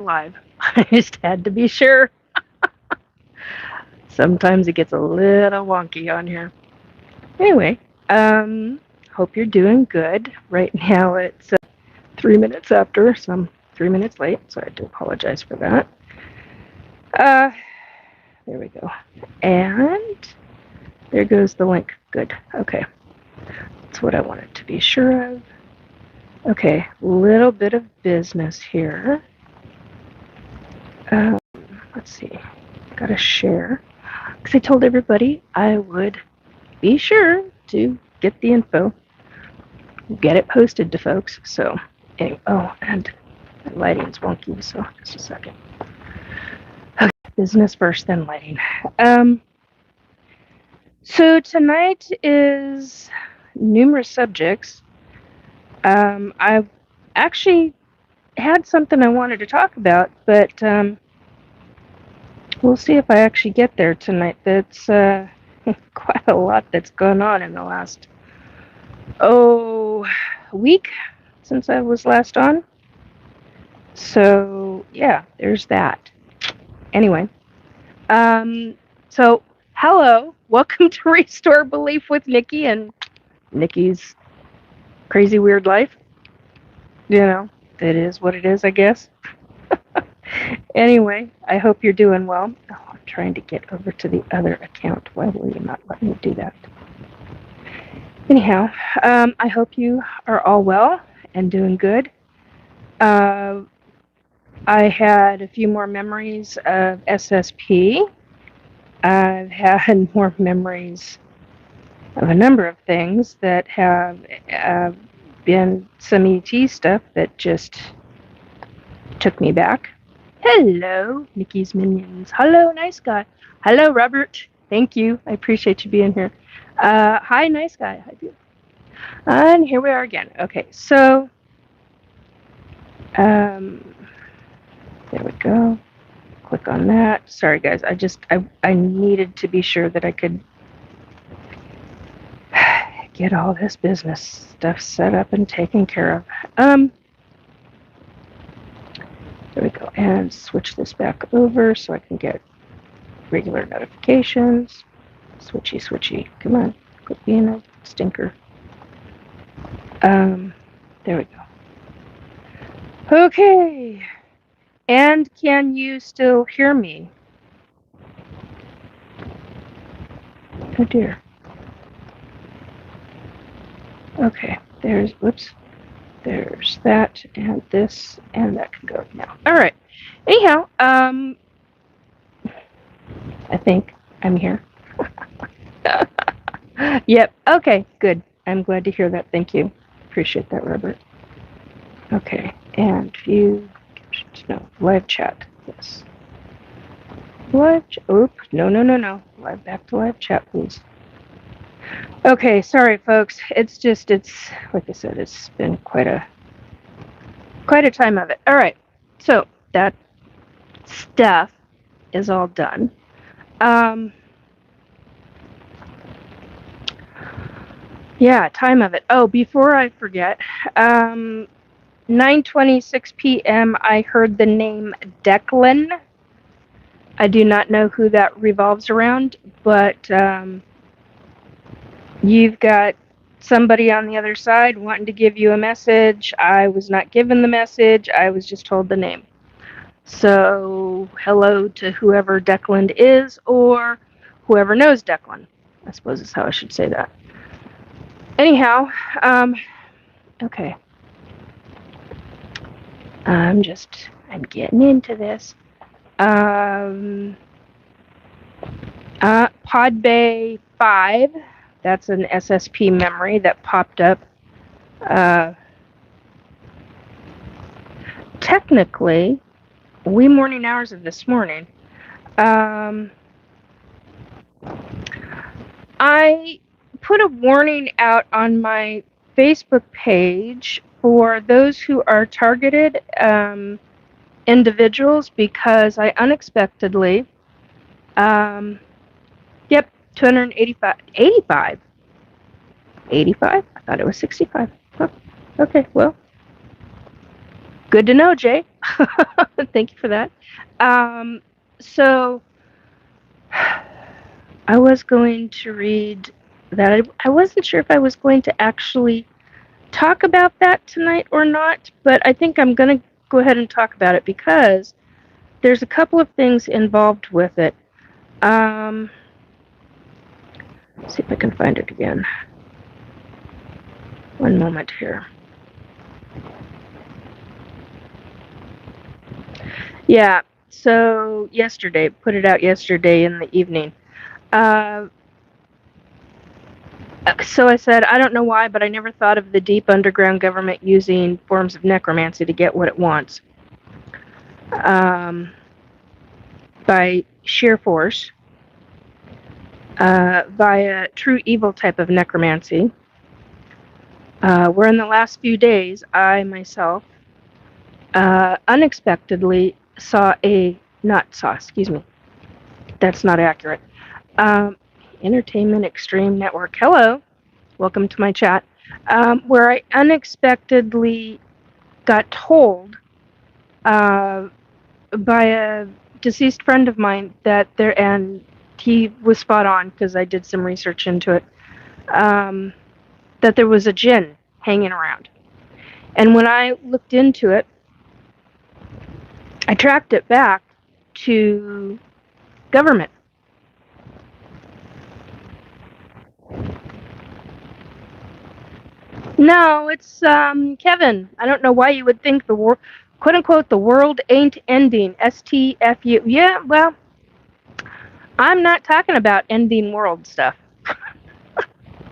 live. I just had to be sure. Sometimes it gets a little wonky on here. Anyway, hope you're doing good. Right now it's 3 minutes after, so I'm 3 minutes late, so I do apologize for that. Uh, there we go. And there goes the link. Good. Okay. That's what I wanted to be sure of. Okay, little bit of business here. Let's see. Gotta share. Because I told everybody I would be sure to get the info, get it posted to folks. So, anyway, oh, and the lighting's wonky, so just a second. Okay, business first, then lighting. So tonight is numerous subjects. I've actually had something I wanted to talk about, but we'll see if I actually get there tonight. That's quite a lot that's gone on in the last week since I was last on. So yeah, there's that. Anyway, so hello, welcome to Restore Belief with Nikki and Nikki's crazy weird life. You know, it is what it is, I guess. Anyway, I hope you're doing well. Oh, I'm trying to get over to the other account. Why will you not let me do that? Anyhow, I hope you are all well and doing good. I had a few more memories of SSP. I've had more memories of a number of things that have been some ET stuff that just took me back. Hello, Nikki's Minions. Hello, nice guy. Hello, Robert. Thank you. I appreciate you being here. Hi, nice guy. Hi, beautiful. And here we are again. Okay, so there we go. Click on that. Sorry, guys. I needed to be sure that I could get all this business stuff set up and taken care of. There we go. And switch this back over so I can get regular notifications. Switchy, switchy. Come on. Quit being a stinker. There we go. Okay. And can you still hear me? Oh dear. Okay. There's that and this and that can go now. All right. Anyhow, I think I'm here. Yep. Okay. Good. I'm glad to hear that. Thank you. Appreciate that, Robert. Okay. And view. No. Live chat. Yes. Live. No. Back to live chat, please. Okay. Sorry, folks. It's like I said. It's been quite a time of it. All right. So that stuff is all done. Yeah, time of it. Oh, before I forget, 9:26 p.m. I heard the name Declan. I do not know who that revolves around, but you've got somebody on the other side wanting to give you a message. I was not given the message. I was just told the name. So, hello to whoever Declan is or whoever knows Declan. I suppose is how I should say that. Anyhow, okay. I'm getting into this. Pod Bay 5, that's an SSP memory that popped up. Technically, wee morning hours of this morning. I put a warning out on my Facebook page for those who are targeted individuals because I unexpectedly, 285, 85? I thought it was 65. Huh. Okay, well, good to know, Jay. Thank you for that. So I was going to read that. I wasn't sure if I was going to actually talk about that tonight or not, but I think I'm going to go ahead and talk about it because there's a couple of things involved with it. Let's see if I can find it again. One moment here. Yeah, so put it out yesterday in the evening. So I said, I don't know why, but I never thought of the deep underground government using forms of necromancy to get what it wants. By sheer force, via true evil type of necromancy, where in the last few days, I myself unexpectedly that's not accurate. Entertainment Extreme Network. Hello, welcome to my chat. Where I unexpectedly got told by a deceased friend of mine and he was spot on because I did some research into it, that there was a djinn hanging around. And when I looked into it, I tracked it back to government. No, it's Kevin. I don't know why you would think the war, quote unquote, the world ain't ending. STFU. Yeah, well, I'm not talking about ending world stuff.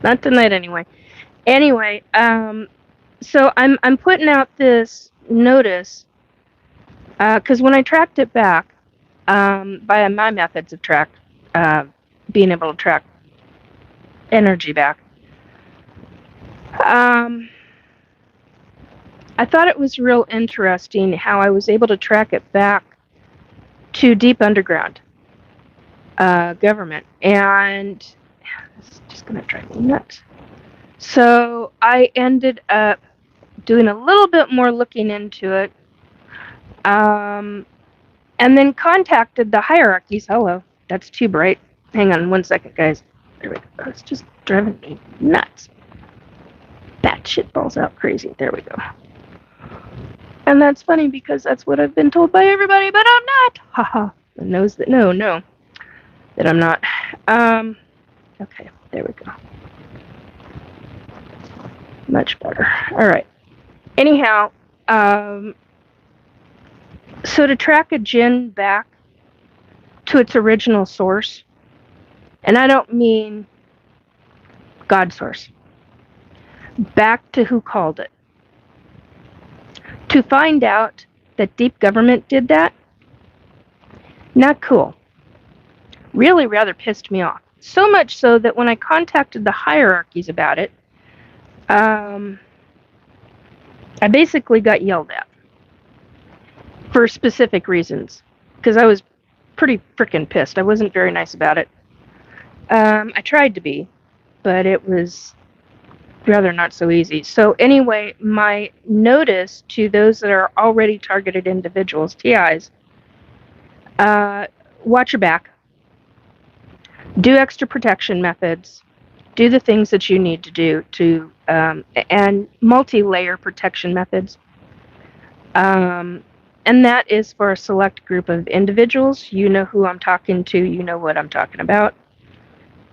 Not tonight, anyway. Anyway, so I'm putting out this notice because when I tracked it back, by my methods of being able to track energy back, I thought it was real interesting how I was able to track it back to deep underground government, and it's just gonna drive me nuts. So I ended up doing a little bit more looking into it, and then contacted the hierarchies. Hello, that's too bright. Hang on one second, guys. There we go. It's just driving me nuts. That shit balls out crazy. There we go. And that's funny because that's what I've been told by everybody, but I'm not. Haha. Knows that that I'm not. Okay, there we go. Much better. All right. Anyhow, so to track a djinn back to its original source, and I don't mean God source, back to who called it, to find out that deep government did that, not cool. Really rather pissed me off. So much so that when I contacted the hierarchies about it, I basically got yelled at for specific reasons because I was pretty freaking pissed. I wasn't very nice about it. I tried to be, but it was rather not so easy. So anyway, my notice to those that are already targeted individuals, TIs, watch your back, do extra protection methods, do the things that you need to do to, and multi-layer protection methods. And that is for a select group of individuals. You know who I'm talking to, you know what I'm talking about.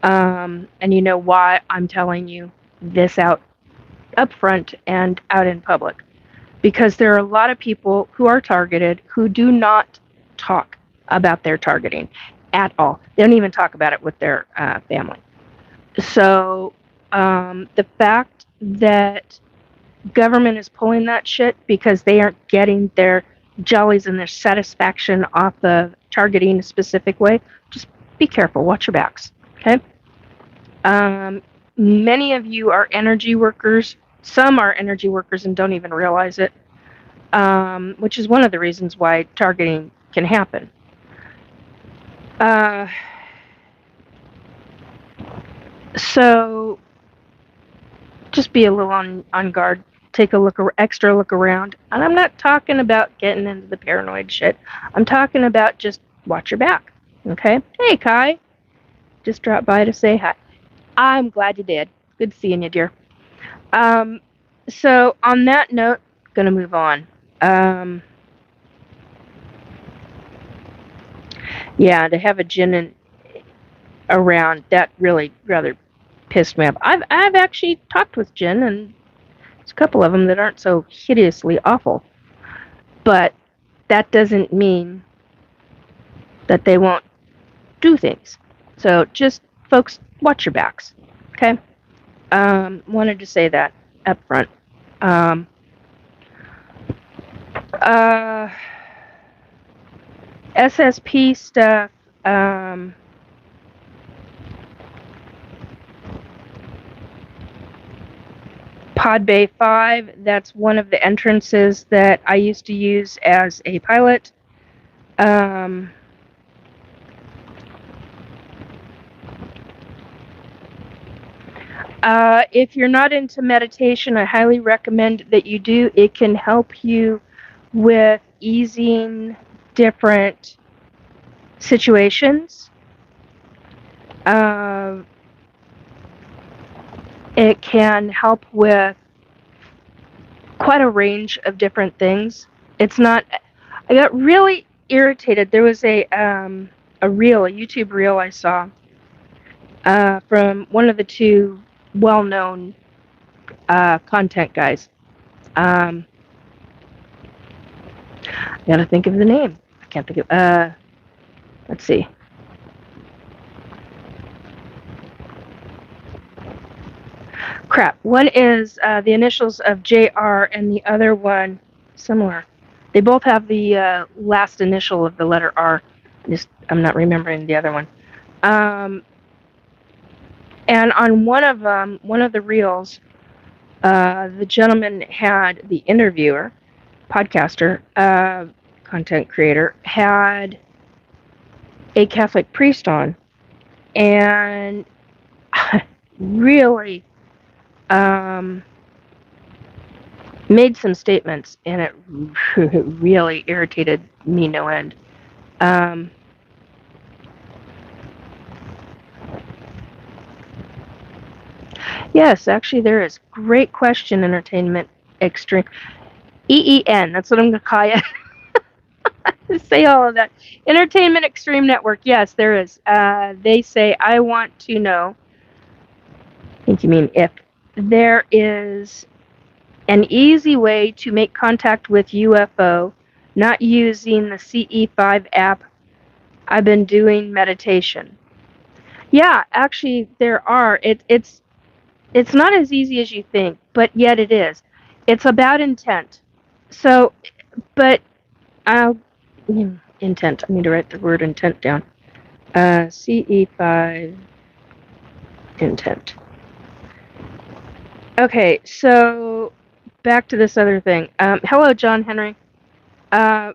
And you know why I'm telling you this out up front and out in public. Because there are a lot of people who are targeted who do not talk about their targeting at all. They don't even talk about it with their family. So the fact that government is pulling that shit because they aren't getting their jollies and their satisfaction off of targeting a specific way, just be careful. Watch your backs, okay? Many of you are energy workers. Some are energy workers and don't even realize it, which is one of the reasons why targeting can happen. So just be a little on guard take a extra look around. And I'm not talking about getting into the paranoid shit. I'm talking about just watch your back. Okay? Hey, Kai. Just dropped by to say hi. I'm glad you did. Good seeing you, dear. So on that note, gonna move on. Yeah, to have a Jinn around, that really rather pissed me off. I've actually talked with Jinn, and there's a couple of them that aren't so hideously awful. But that doesn't mean that they won't do things. So just, folks, watch your backs. Okay? Wanted to say that up front. SSP stuff. Pod Bay 5, that's one of the entrances that I used to use as a pilot. If you're not into meditation, I highly recommend that you do. It can help you with easing different situations. It can help with quite a range of different things. It's not. I got really irritated. There was a YouTube reel I saw from one of the two well-known content guys. I gotta think of the name. I can't think of. Let's see. Crap. One is the initials of JR, and the other one similar. They both have the last initial of the letter R. I'm not remembering the other one. And on one of the reels, the gentleman had the interviewer, podcaster, content creator, had a Catholic priest on, and really made some statements, and it really irritated me no end. Yes, actually there is. Great question, Entertainment Extreme. EEN, that's what I'm going to call it. Say all of that. Entertainment Extreme Network, yes, there is. They say, I want to know, I think you mean if, there is an easy way to make contact with UFO, not using the CE5 app. I've been doing meditation. Yeah, actually there are. It's not as easy as you think, but yet it is. It's about intent. So, but intent. I need to write the word intent down. CE5 intent. Okay, so back to this other thing. Hello, John Henry. 7.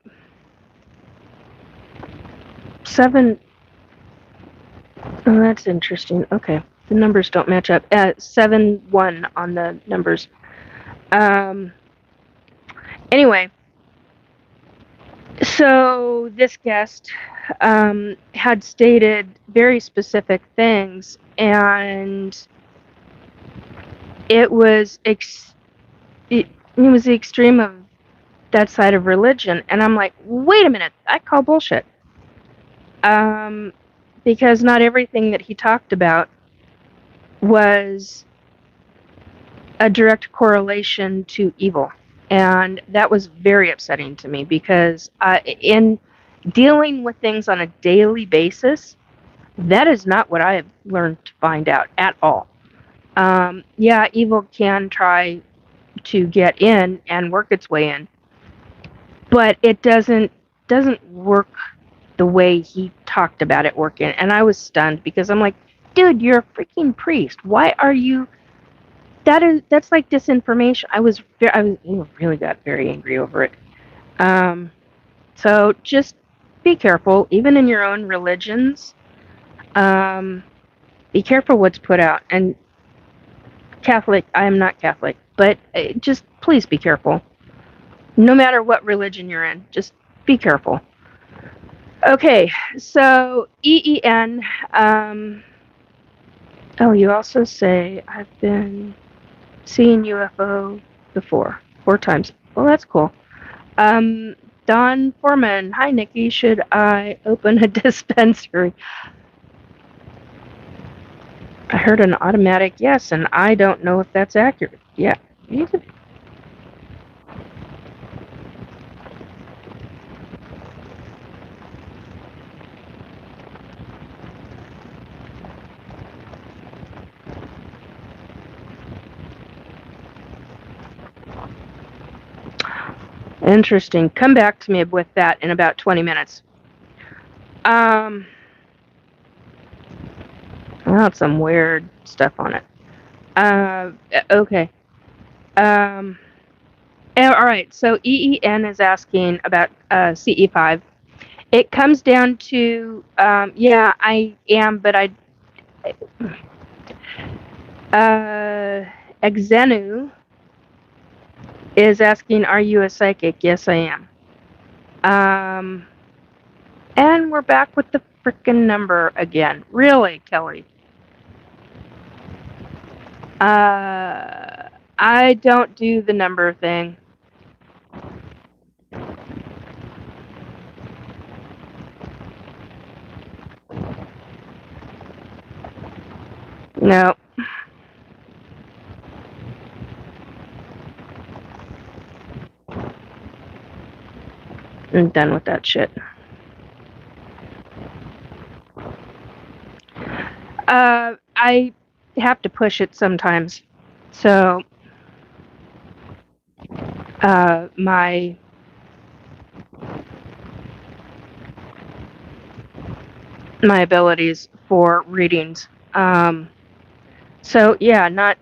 Oh, that's interesting. Okay, the numbers don't match up. 7-1 on the numbers. Anyway, so this guest had stated very specific things, and it was it was the extreme of that side of religion, and I'm like, wait a minute, I call bullshit. Because not everything that he talked about was a direct correlation to evil. And that was very upsetting to me, because in dealing with things on a daily basis, that is not what I have learned to find out at all. Yeah, evil can try to get in and work its way in, but it doesn't work the way he talked about it working. And I was stunned, because I'm like, dude, you're a freaking priest. Why are you? That's like disinformation. I really got very angry over it. So just be careful, even in your own religions. Be careful what's put out. And Catholic. I am not Catholic, but just please be careful. No matter what religion you're in, just be careful. Okay, so EEN. Oh, you also say I've been seeing UFO before, 4 times. Well, that's cool. Don Foreman. Hi, Nikki. Should I open a dispensary? I heard an automatic yes, and I don't know if that's accurate. Yeah. Interesting. Come back to me with that in about 20 minutes. Well, some weird stuff on it. Okay. All right. So EEN is asking about CE5. It comes down to yeah, I am, but Exenu is asking, are you a psychic? Yes, I am. And we're back with the frickin' number again. Really, Kelly? I don't do the number thing. No. I'm done with that shit. I have to push it sometimes. So, my abilities for readings. So yeah, not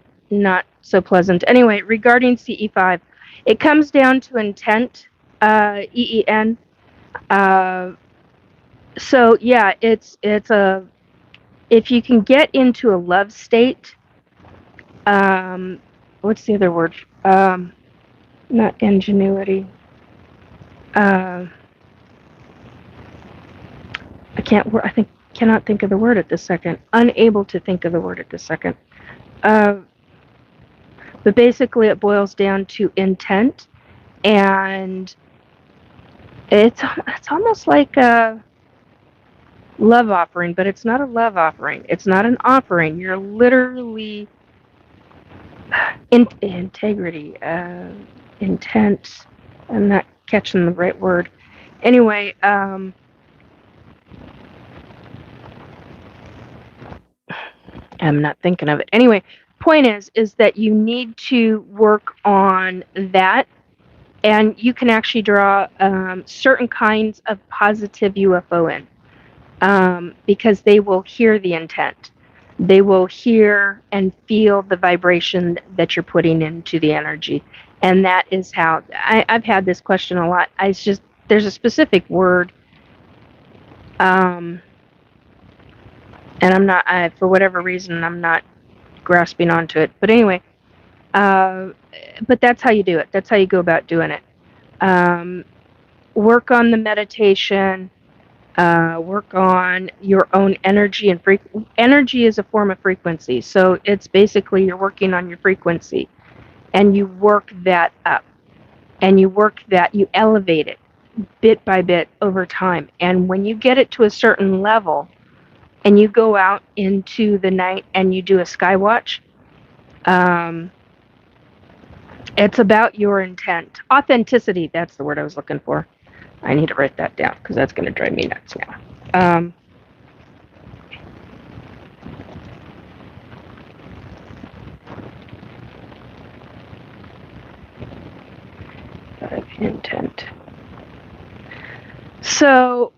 so pleasant. Anyway, regarding CE5, it comes down to intent. EEN. So yeah, it's a, if you can get into a love state. What's the other word? Not ingenuity. I cannot think of the word at this second. Unable to think of the word at this second. But basically, it boils down to intent, and it's almost like a love offering, but it's not a love offering. It's not an offering. You're literally integrity, intent. I'm not catching the right word. Anyway, I'm not thinking of it. Anyway, point is that you need to work on that, and you can actually draw certain kinds of positive UFO in, because they will hear the intent. They will hear and feel the vibration that you're putting into the energy. And that is how I've had this question a lot. There's a specific word, and for whatever reason, I'm not grasping onto it. But anyway, but that's how you do it. That's how you go about doing it. Work on the meditation. Work on your own energy and energy is a form of frequency. So it's basically you're working on your frequency, and you work that up, and you elevate it bit by bit over time. And when you get it to a certain level, and you go out into the night and you do a sky watch, it's about your intent. Authenticity, that's the word I was looking for. I need to write that down because that's going to drive me nuts now. Intent. So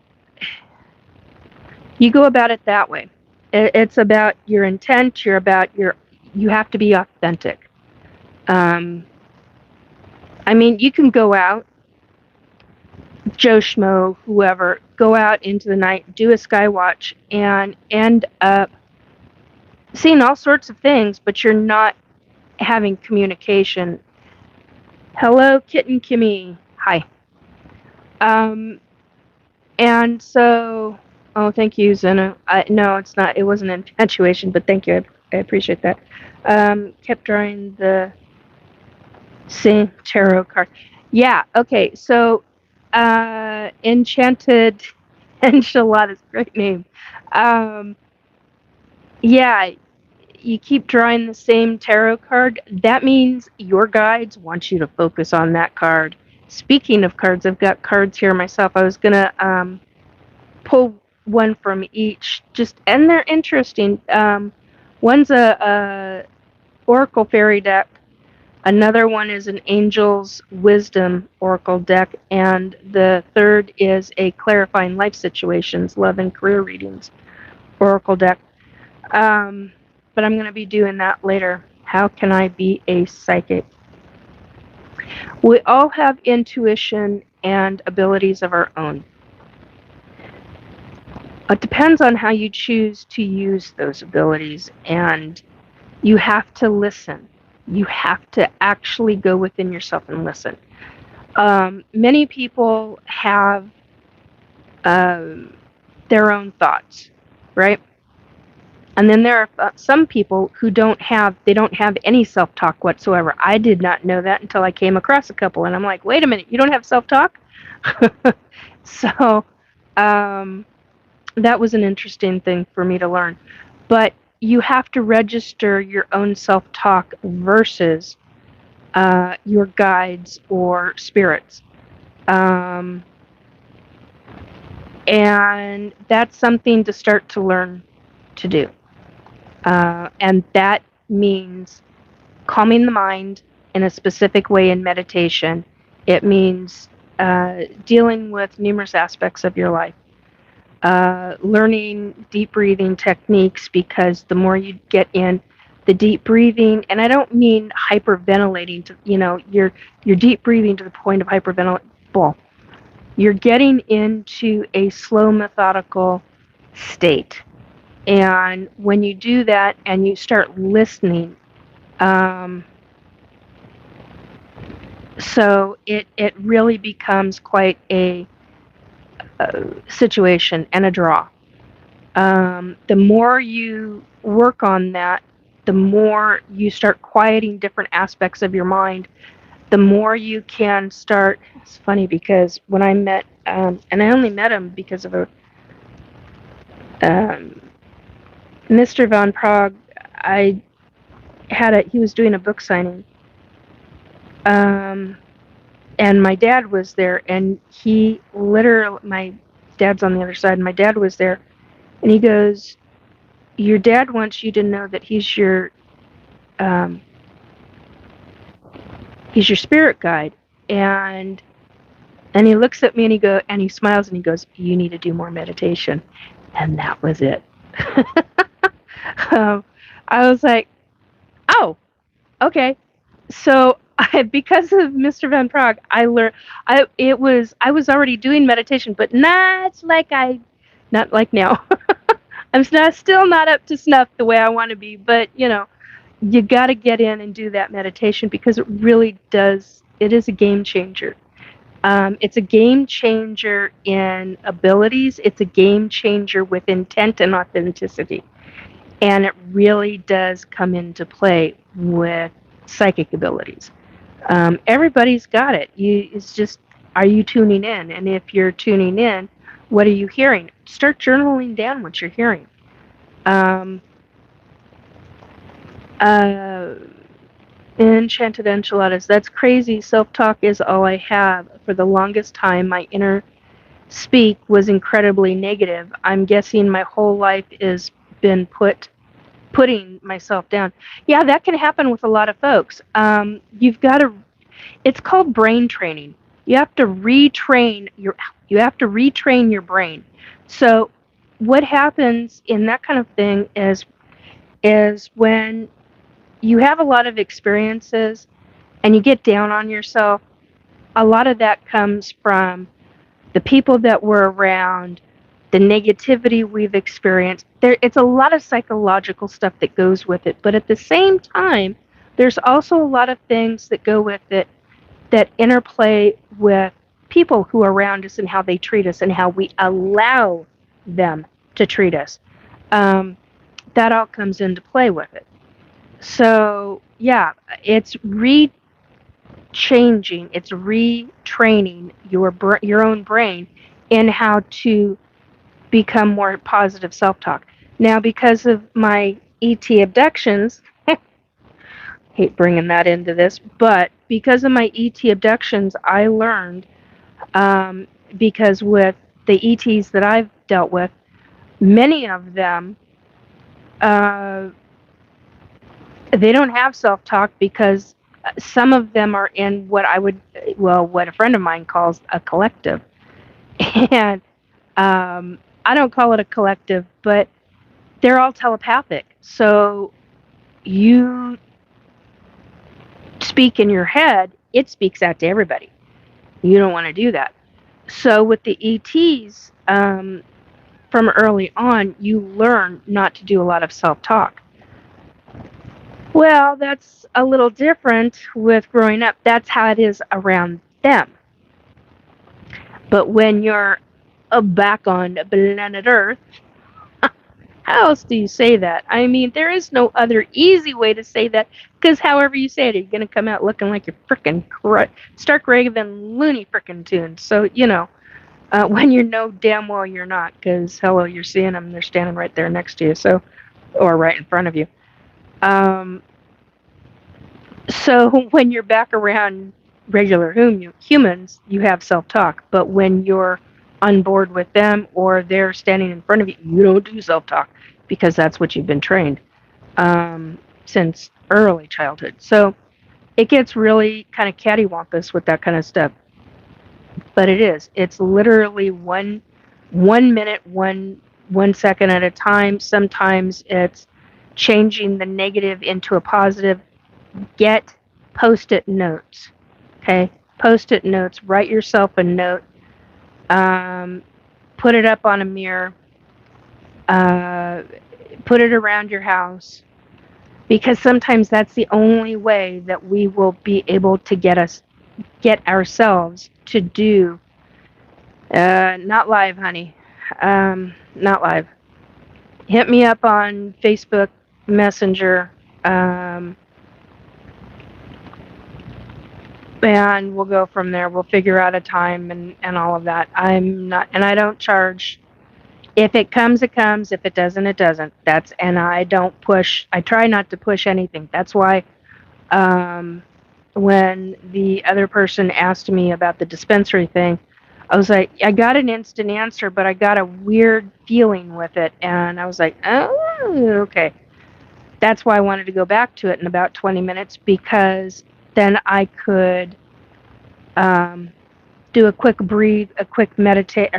you go about it that way. It's about your intent. You have to be authentic. I mean, you can go out, Joe Schmo, whoever, go out into the night, do a sky watch, and end up seeing all sorts of things, but you're not having communication. Hello, Kitten Kimmy. Hi. And so, oh, thank you, Zena. No, it's not. It wasn't infatuation, but thank you. I appreciate that. Kept drawing the same tarot card. Yeah. Okay. So, Enchanted Enchiladas, great name. Yeah, you keep drawing the same tarot card. That means your guides want you to focus on that card. Speaking of cards, I've got cards here myself. I was gonna pull one from each, and they're interesting. One's a Oracle Fairy deck. Another one is an Angel's Wisdom Oracle deck, and the third is a Clarifying Life Situations, Love and Career Readings Oracle deck. But I'm going to be doing that later. How can I be a psychic? We all have intuition and abilities of our own. It depends on how you choose to use those abilities, and you have to listen. You have to actually go within yourself and listen. Many people have their own thoughts, right? And then there are some people who don't have any self-talk whatsoever. I did not know that until I came across a couple, and I'm like, wait a minute, you don't have self-talk? So that was an interesting thing for me to learn. But you have to register your own self-talk versus your guides or spirits. And that's something to start to learn to do. And that means calming the mind in a specific way in meditation. It means dealing with numerous aspects of your life. Learning deep breathing techniques, because the more you get in the deep breathing, and I don't mean hyperventilating to, you're deep breathing to the point of hyperventilation. You're getting into a slow, methodical state. And when you do that and you start listening, so it really becomes quite a situation and a draw. The more you work on that, the more you start quieting different aspects of your mind, the more you can start. It's funny because when I met, and I only met him because of Mr. Von Prague, he was doing a book signing. And my dad was there, and my dad's on the other side, and my dad was there, and he goes, your dad wants you to know that he's your spirit guide. And he looks at me and he smiles and he goes, you need to do more meditation. And that was it. I was like, oh, okay. So because of Mr. Van Prague, I learned I was already doing meditation, but not like now. I'm still not up to snuff the way I want to be, but you got to get in and do that meditation, because it really does. It is a game changer. It's a game changer in abilities. It's a game changer with intent and authenticity. And it really does come into play with psychic abilities. Everybody's got it. It's just, are you tuning in? And if you're tuning in, what are you hearing? Start journaling down what you're hearing. Enchanted Enchiladas. That's crazy. Self-talk is all I have. For the longest time, my inner speak was incredibly negative. I'm guessing my whole life has been putting myself down. Yeah, that can happen with a lot of folks. It's called brain training. You have to retrain your brain. So what happens in that kind of thing is when you have a lot of experiences and you get down on yourself, a lot of that comes from the people that we're around, the negativity we've experienced. It's a lot of psychological stuff that goes with it. But at the same time, there's also a lot of things that go with it that interplay with people who are around us and how they treat us and how we allow them to treat us. That all comes into play with it. So, yeah, it's changing, it's retraining your own brain in how to become more positive self-talk. Now, because of my ET abductions, hate bringing that into this, but because of my ET abductions, I learned, because with the ETs that I've dealt with, many of them, they don't have self-talk because some of them are in what what a friend of mine calls a collective. And I don't call it a collective, but they're all telepathic. So you speak in your head, it speaks out to everybody. You don't want to do that. So with the ETs, from early on, you learn not to do a lot of self-talk. Well, that's a little different with growing up. That's how it is around them. But when you're back on planet Earth, how else do you say that? I mean, there is no other easy way to say that, because however you say it, you're going to come out looking like you're frickin' Stark Raven Looney frickin' tuned. So, when you know damn well you're not, because hello, you're seeing them, they're standing right there next to you, so, or right in front of you. So when you're back around regular humans, you have self-talk. But when you're on board with them or they're standing in front of you, you don't do self-talk because that's what you've been trained since early childhood. So it gets really kind of cattywampus with that kind of stuff. But it is. It's literally one minute, one second at a time. Sometimes it's changing the negative into a positive. Get post-it notes. Okay? Post-it notes. Write yourself a note. Put it up on a mirror. Put it around your house. Because sometimes that's the only way that we will be able to get ourselves to do. Not live, honey. Not live. Hit me up on Facebook Messenger. And we'll go from there. We'll figure out a time and all of that. I don't charge. If it comes, it comes. If it doesn't, it doesn't. And I don't push. I try not to push anything. That's why, when the other person asked me about the dispensary thing, I was like, I got an instant answer, but I got a weird feeling with it. And I was like, oh, okay. That's why I wanted to go back to it in about 20 minutes, because then I could do a quick breathe, a quick meditate.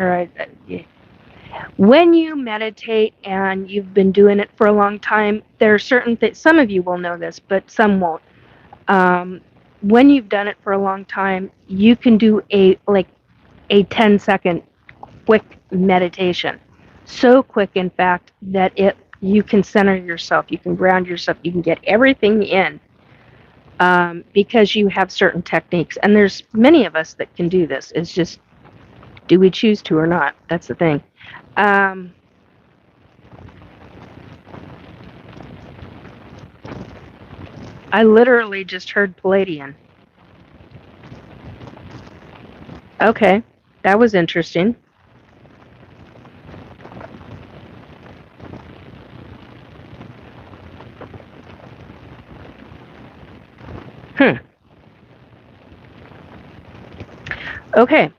When you meditate and you've been doing it for a long time, there are certain things. Some of you will know this, but some won't. When you've done it for a long time, you can do a 10-second quick meditation. So quick, in fact, that you can center yourself, you can ground yourself, you can get everything in, because you have certain techniques. And there's many of us that can do this. It's just, do we choose to or not? That's the thing. I literally just heard Palladian. Okay, that was interesting. Okay.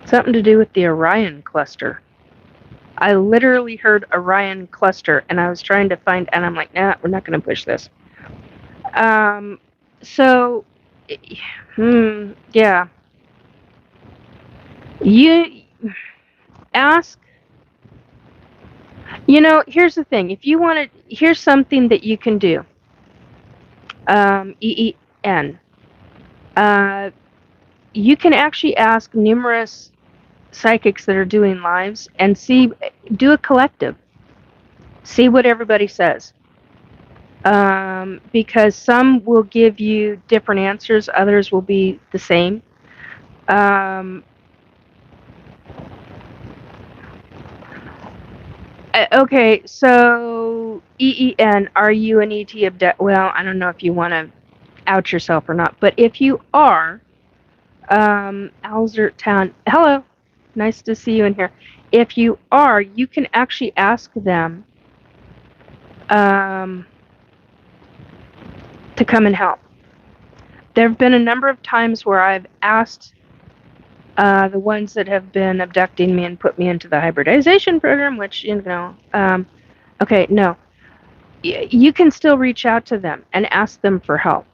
Something to do with the Orion cluster. I literally heard Orion cluster, and I was trying to find, and I'm like, nah, we're not going to push this. So, yeah. You ask, here's the thing. If you want to, here's something that you can do. EEN. You can actually ask numerous psychics that are doing lives and do a collective. See what everybody says. Because some will give you different answers, others will be the same. Okay, so EEN, are you an ET abduct? Well, I don't know if you want to out yourself or not, but if you are, Alzert Town, hello, nice to see you in here. If you are, you can actually ask them to come and help. There have been a number of times where I've asked the ones that have been abducting me and put me into the hybridization program, which, okay, no. You can still reach out to them and ask them for help.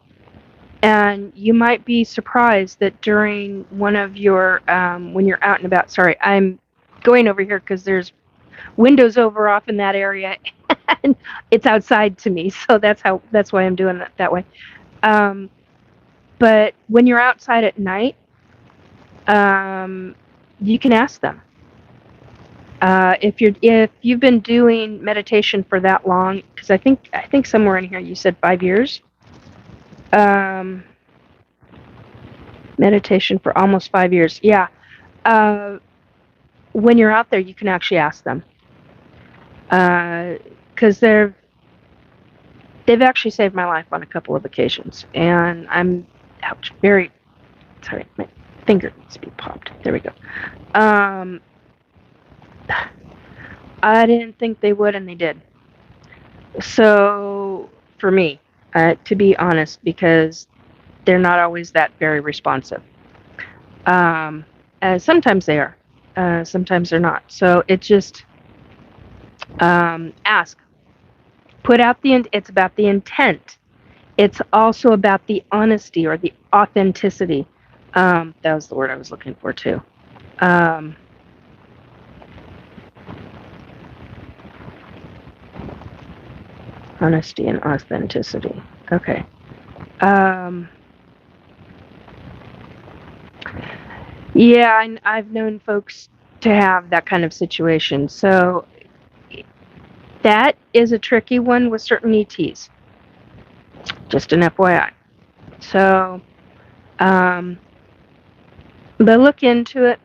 And you might be surprised that during one of your, when you're out and about, sorry, I'm going over here because there's windows over off in that area and it's outside to me. So that's why I'm doing it that way. But when you're outside at night, you can ask them. If you've been doing meditation for that long, because I think somewhere in here you said 5 years. Meditation for almost 5 years. Yeah. When you're out there, you can actually ask them. Because they've actually saved my life on a couple of occasions. And I'm very sorry, my finger needs to be popped. There we go. I didn't think they would, and they did. So, for me, to be honest, because they're not always that very responsive. Sometimes they are. Sometimes they're not. So it's just ask. Put out it's about the intent. It's also about the honesty or the authenticity. That was the word I was looking for too. Honesty and authenticity. Okay. Yeah, I've known folks to have that kind of situation. So that is a tricky one with certain ETs. Just an FYI. So, but look into it.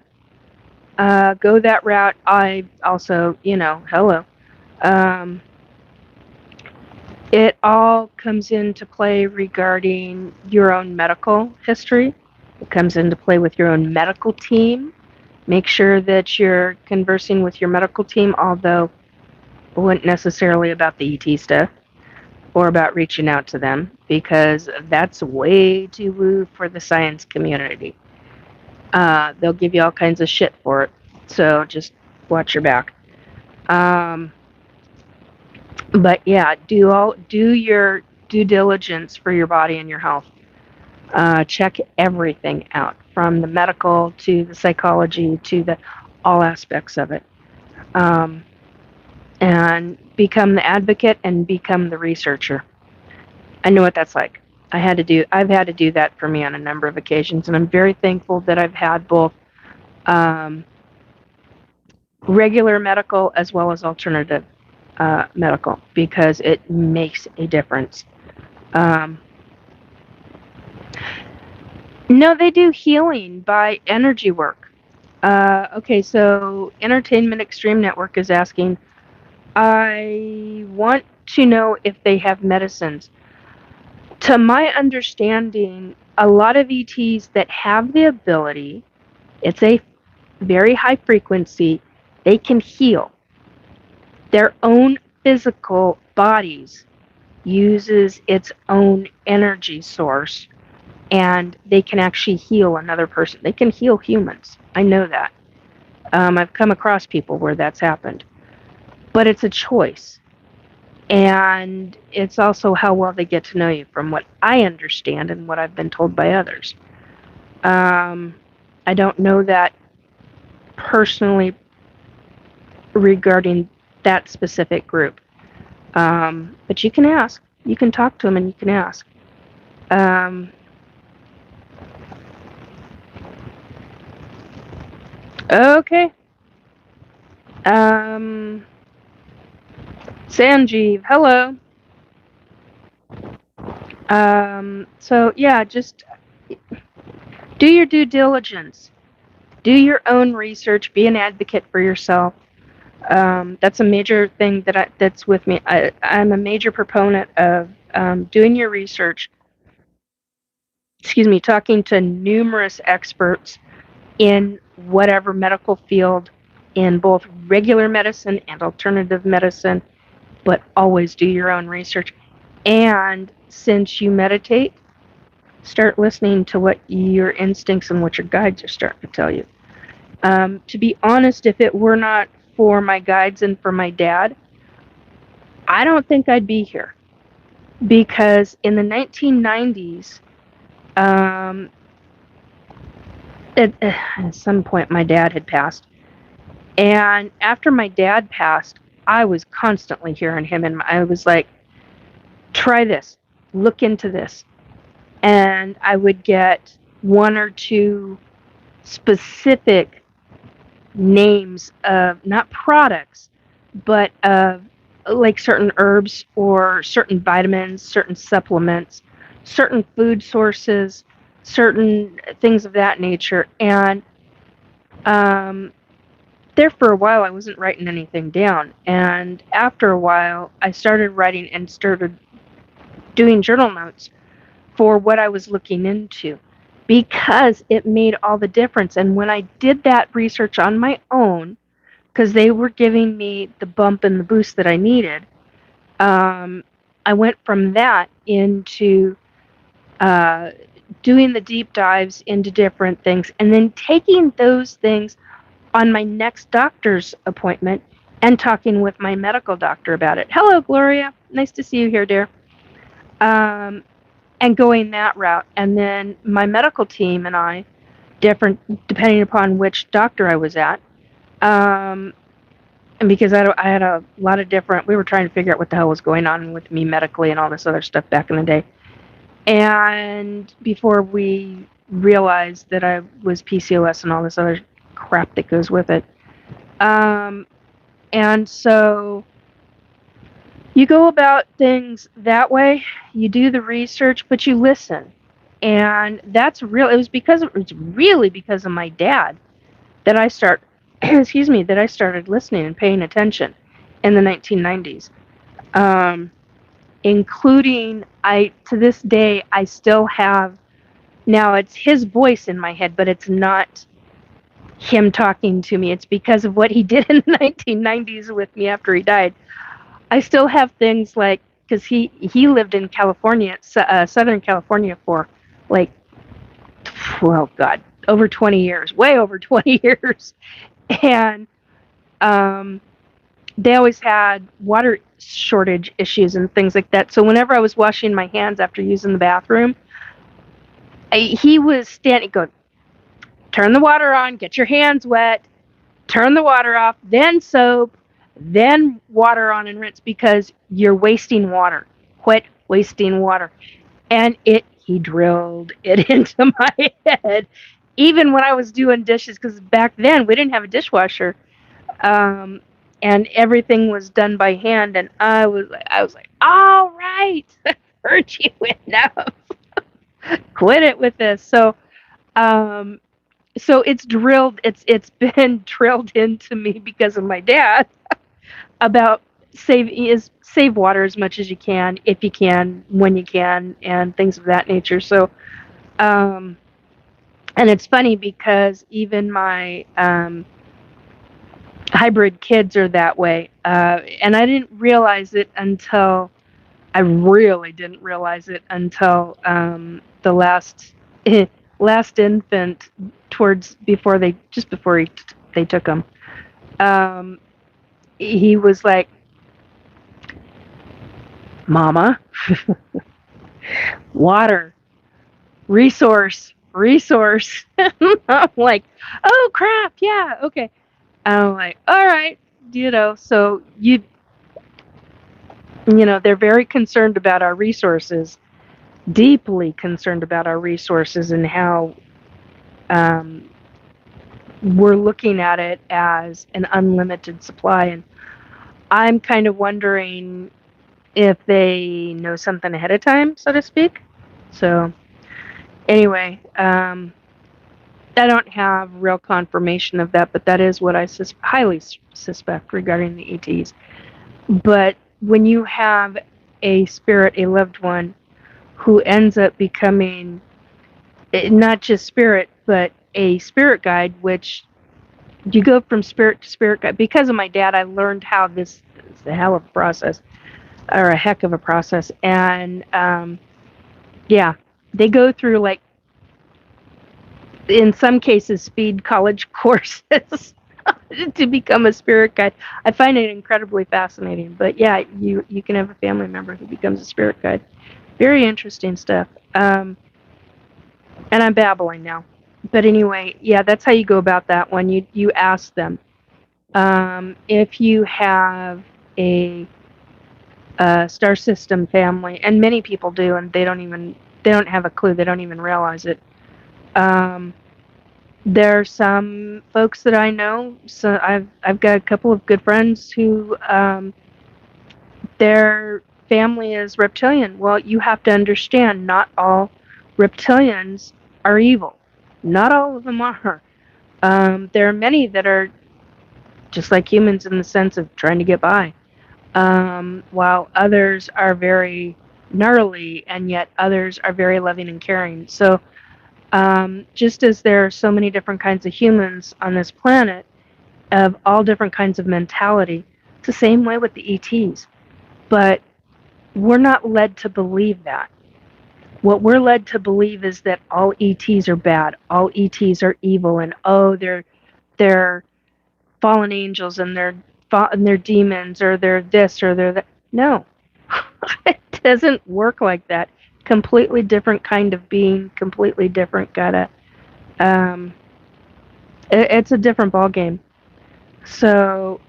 Go that route. I also, hello. It all comes into play regarding your own medical history. It comes into play with your own medical team. Make sure that you're conversing with your medical team, although it wasn't necessarily about the ET stuff or about reaching out to them, because that's way too woo for the science community. They'll give you all kinds of shit for it, so just watch your back. But yeah, do your due diligence for your body and your health. Check everything out, from the medical to the psychology to all aspects of it. And become the advocate and become the researcher. I know what that's like. I've had to do that for me on a number of occasions, and I'm very thankful that I've had both regular medical as well as alternative medical, because it makes a difference. No, they do healing by energy work. Okay, so Entertainment Extreme Network is asking, I want to know if they have medicines. To my understanding, a lot of ETs that have the ability, it's a very high frequency, they can heal. Their own physical bodies uses its own energy source, and they can actually heal another person. They can heal humans. I know that. I've come across people where that's happened. But it's a choice. And it's also how well they get to know you, from what I understand and what I've been told by others. I don't know that personally regarding that specific group. But you can ask. You can talk to them and you can ask. Okay. Sanjeev, hello. So yeah, just do your due diligence. Do your own research. Be an advocate for yourself. That's a major thing that's with me. I'm a major proponent of doing your research. Excuse me, talking to numerous experts in whatever medical field, in both regular medicine and alternative medicine, but always do your own research. And since you meditate, start listening to what your instincts and what your guides are starting to tell you. To be honest, if it were not for my guides and for my dad, I don't think I'd be here. Because in the 1990s, um, at some point, my dad had passed. And after my dad passed, I was constantly hearing him, and I was like, try this, look into this. And I would get one or two specific names of not products, but of like certain herbs or certain vitamins, certain supplements, certain food sources, certain things of that nature. And there for a while, I wasn't writing anything down. And after a while, I started writing and started doing journal notes for what I was looking into because it made all the difference. And when I did that research on my own, because they were giving me the bump and the boost that I needed, I went from that into doing the deep dives into different things and then taking those things on my next doctor's appointment and talking with my medical doctor about it. Hello, Gloria. Nice to see you here, dear. And going that route. And then my medical team and I, different depending upon which doctor I was at, and because I had a lot of different, we were trying to figure out what the hell was going on with me medically and all this other stuff back in the day. And before we realized that I was PCOS and all this other crap that goes with it. And so you go about things that way. You do the research, but you listen. And that's real. It was really because of my dad that I that I started listening and paying attention in the 1990s. Including to this day, I still have, now it's his voice in my head, but it's not him talking to me. It's because of what he did in the 1990s with me after he died. I still have things like, because he lived in California, Southern California for like, well, God, over 20 years, way over 20 years. And they always had water shortage issues and things like that. So whenever I was washing my hands after using the bathroom, he was standing, going, turn the water on, get your hands wet, turn the water off, then soap, then water on and rinse because you're wasting water. Quit wasting water. And he drilled it into my head, even when I was doing dishes, because back then we didn't have a dishwasher, and everything was done by hand. And I was like, all right, I've heard you enough. Quit it with this. So it's drilled. It's been drilled into me because of my dad about save water as much as you can, if you can, when you can, and things of that nature. So, and it's funny because even my hybrid kids are that way, and I didn't realize it until I really didn't realize it until the last infant, towards before they just before they took him. He was like, "Mama, water, resource." I'm like, "Oh crap, yeah, okay." I'm like, "All right, so they're very concerned about our resources, deeply concerned about our resources and how we're looking at it as an unlimited supply. And I'm kind of wondering if they know something ahead of time, so to speak. So anyway, I don't have real confirmation of that, but that is what I highly suspect regarding the ETs. But when you have a spirit, a loved one, who ends up becoming not just spirit, but a spirit guide, which you go from spirit to spirit guide. Because of my dad, I learned how this is a hell of a process, or a heck of a process. And yeah, they go through, like, in some cases, speed college courses to become a spirit guide. I find it incredibly fascinating. But yeah, you can have a family member who becomes a spirit guide. Very interesting stuff. And I'm babbling now. But anyway, yeah, that's how you go about that one. You ask them. If you have a star system family, and many people do, and they don't have a clue. They don't even realize it. There are some folks that I know. So I've got a couple of good friends who their family is reptilian. Well, you have to understand, not all reptilians are evil. Not all of them are. There are many that are just like humans in the sense of trying to get by, while others are very gnarly, and yet others are very loving and caring. So just as there are so many different kinds of humans on this planet of all different kinds of mentality, it's the same way with the ETs. But we're not led to believe that. What we're led to believe is that all ETs are bad, all ETs are evil, and they're fallen angels, and they're demons, or they're this or they're that. No, it doesn't work like that. Completely different kind of being, completely different gotta. It's a different ball game. So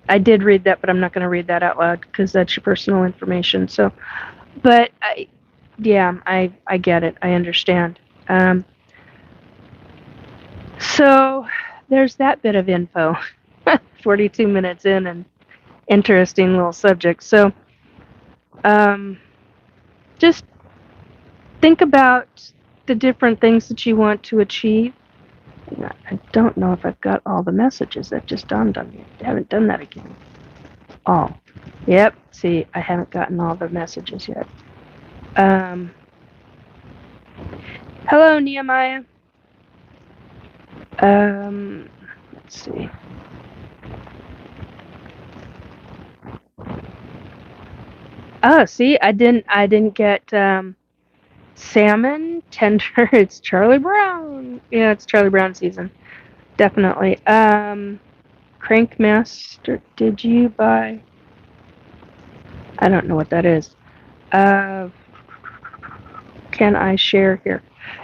I did read that, but I'm not going to read that out loud because that's your personal information. So, but I get it. I understand. So there's that bit of info. 42 minutes in, and interesting little subject. So just think about the different things that you want to achieve. I don't know if I've got all the messages. That just dawned on me. I haven't done that again. Oh, yep. See, I haven't gotten all the messages yet. Hello, Nehemiah. Let's see. Oh, see, I didn't get salmon tender. It's Charlie Brown. Yeah, it's Charlie Brown season. Definitely. Crankmaster, did you buy? I don't know what that is. Can I share here?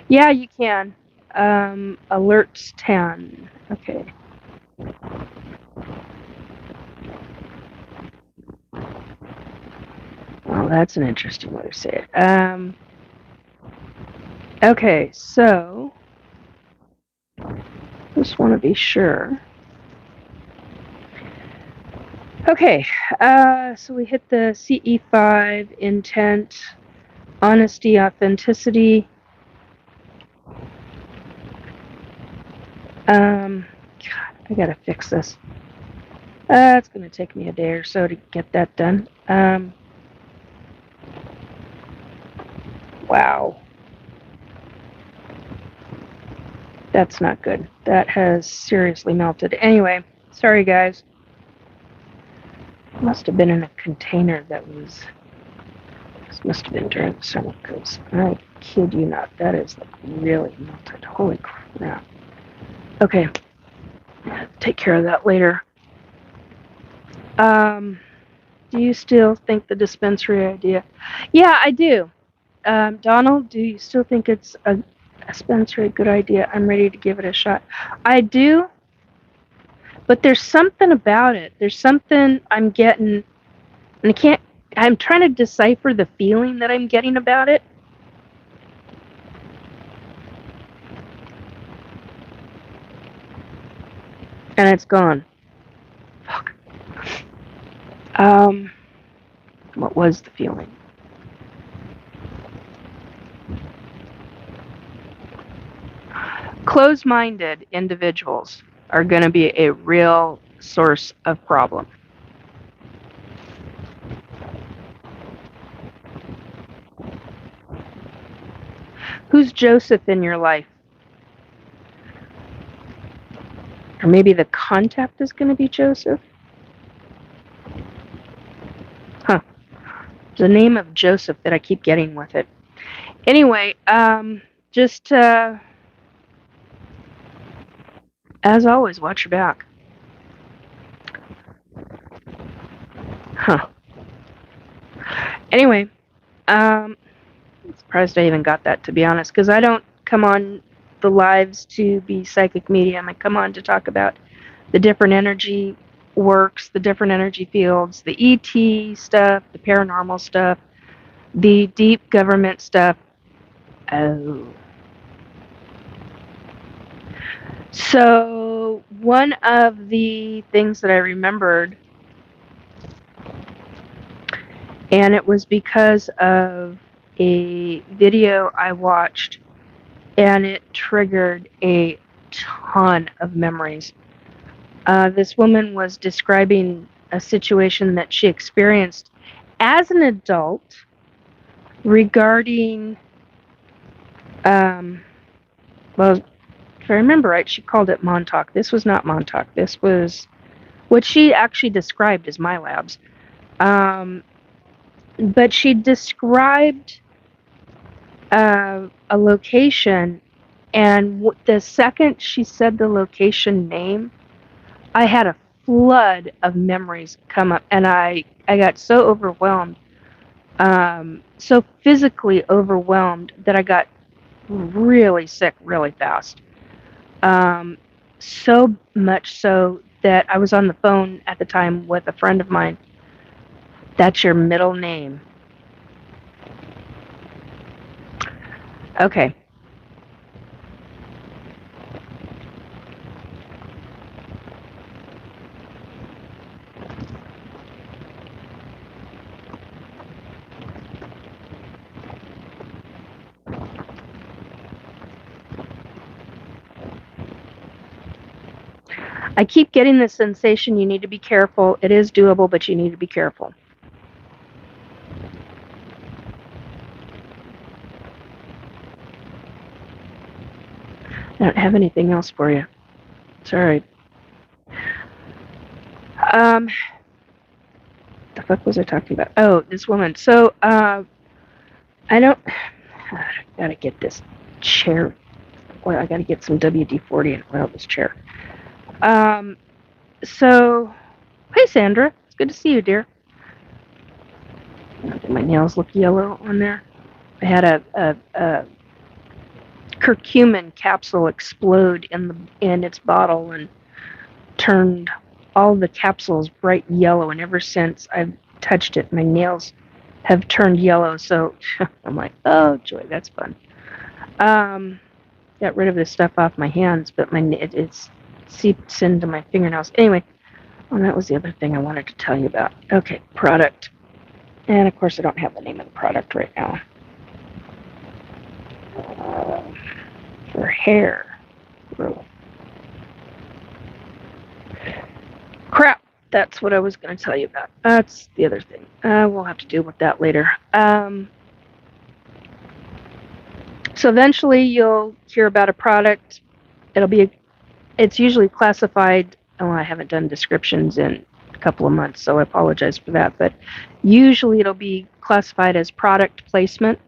Yeah, you can. Alerts 10. Okay. Well, that's an interesting way to say it. Okay, so just want to be sure. Okay, so we hit the CE5, intent, honesty, authenticity. God, I gotta fix this. It's gonna take me a day or so to get that done. Wow. That's not good. That has seriously melted. Anyway, sorry guys. It must have been in a container that was... This must have been during the summer, because I kid you not, that is like really melted. Holy crap. Okay. Take care of that later. Do you still think the dispensary idea? Yeah, I do. Donald, do you still think it's a dispensary good idea? I'm ready to give it a shot. I do, but there's something about it. There's something I'm getting, and I'm trying to decipher the feeling that I'm getting about it. and it's gone. Fuck. What was the feeling? Closed-minded individuals are going to be a real source of problem. Who's Joseph in your life? Or maybe the contact is going to be Joseph? Huh. The name of Joseph that I keep getting with it. Anyway, just as always, watch your back. Huh. Anyway, I'm surprised I even got that, to be honest, because I don't come on the lives to be psychic medium. I come on to talk about the different energy works, the different energy fields, the ET stuff, the paranormal stuff, the deep government stuff. Oh. So one of the things that I remembered, and it was because of a video I watched, and it triggered a ton of memories. This woman was describing a situation that she experienced as an adult regarding, well, if I remember right, she called it Montauk. This was not Montauk. This was what she actually described as my labs. But she described a location, and the second she said the location name, I had a flood of memories come up, and I got so overwhelmed, so physically overwhelmed that I got really sick really fast. So much so that I was on the phone at the time with a friend of mine. That's your middle name. Okay. I keep getting the sensation you need to be careful. It is doable, but you need to be careful. I don't have anything else for you. It's all right. The fuck was I talking about? Oh, this woman. So, I gotta get this chair. Well, I gotta get some WD-40 and oil this chair. So, hey Sandra, it's good to see you, dear. Did my nails look yellow on there? I had a curcumin capsule explode in its bottle and turned all the capsules bright yellow, and ever since I've touched it, my nails have turned yellow. So I'm like, oh joy, that's fun. Got rid of this stuff off my hands, but it's seeps into my fingernails. Anyway, that was the other thing I wanted to tell you about. Okay, product. And of course I don't have the name of the product right now. For hair. Crap, that's what I was going to tell you about. That's the other thing. We'll have to deal with that later. So eventually you'll hear about a product. It's usually classified. Oh, I haven't done descriptions in a couple of months, so I apologize for that. But usually it'll be classified as product placement.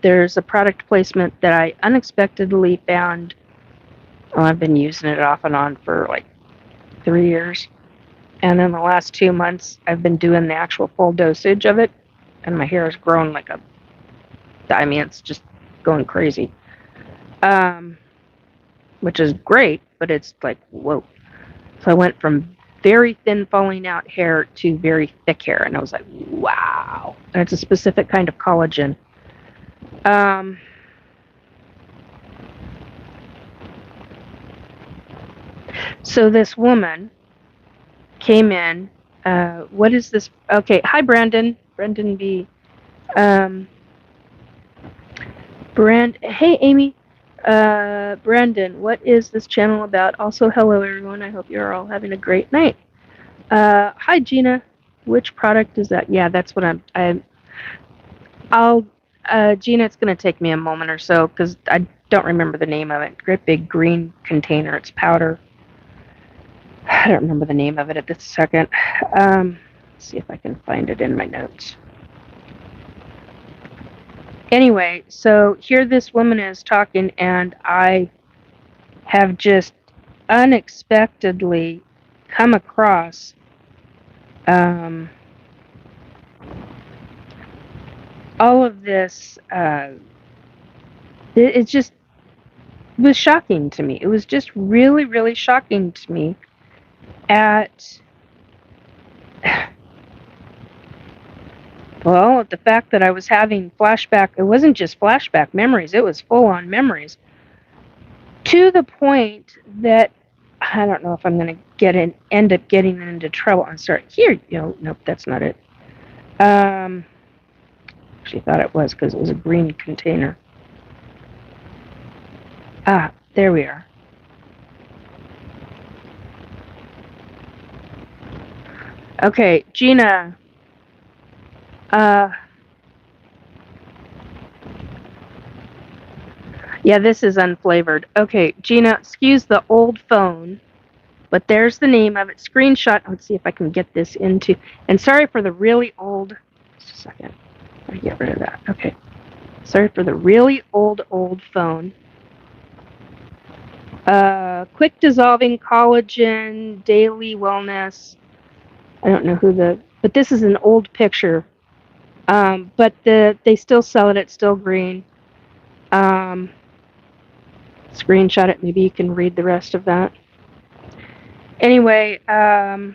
There's a product placement that I unexpectedly found. I've been using it off and on for like 3 years. And in the last 2 months, I've been doing the actual full dosage of it. And my hair has grown like it's just going crazy. Which is great, but it's like, whoa. So I went from very thin falling out hair to very thick hair. And I was like, wow. And it's a specific kind of collagen. So this woman came in. What is this? Okay, hi, Brandon. Brendan B. Hey, Amy. Brandon, what is this channel about? Also, hello, everyone. I hope you're all having a great night. Hi, Gina. Which product is that? Yeah, that's what Gina, it's going to take me a moment or so because I don't remember the name of it. Great big green container. It's powder. I don't remember the name of it at this second. Let's see if I can find it in my notes. Anyway, so here this woman is talking, and I have just unexpectedly come across all of this. It just was shocking to me. It was just really, really shocking to me at the fact that I was having flashback. It wasn't just flashback memories, it was full-on memories, to the point that I don't know if I'm going to end up getting into trouble. I'm sorry. Here, nope, that's not it. She thought it was because it was a green container. Ah, there we are. Okay, Gina. Yeah, this is unflavored. Okay, Gina, excuse the old phone, but there's the name of it. Screenshot. Let's see if I can get this into. And sorry for the really old. Just a second. Let me get rid of that. Okay. Sorry for the really old phone. Quick dissolving collagen, daily wellness. I don't know but this is an old picture. But they still sell it. It's still green. Screenshot it. Maybe you can read the rest of that. Anyway, and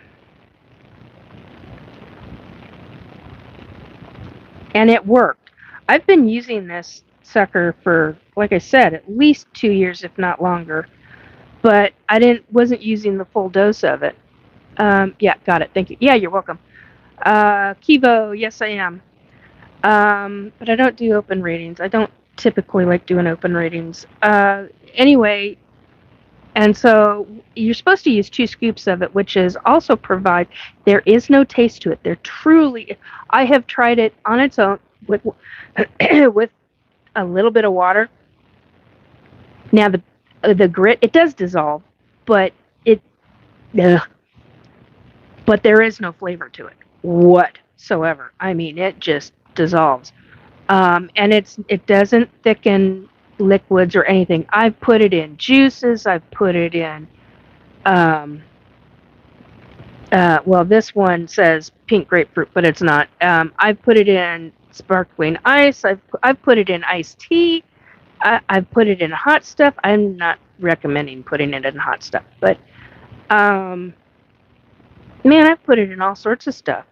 it worked. I've been using this sucker for, like I said, at least 2 years, if not longer. But I wasn't using the full dose of it. Yeah, got it. Thank you. Yeah, you're welcome. Kivo, yes, I am. But I don't do open ratings. I don't typically like doing open ratings. Anyway, and so you're supposed to use 2 scoops of it, which is also there is no taste to it. I have tried it on its own with with a little bit of water. Now the grit, it does dissolve, but but there is no flavor to it whatsoever. I mean, it just dissolves. And it doesn't thicken liquids or anything. I've put it in juices. I've put it in. This one says pink grapefruit, but it's not. I've put it in sparkling ice. I've put it in iced tea. I've put it in hot stuff. I'm not recommending putting it in hot stuff, but man, I've put it in all sorts of stuff.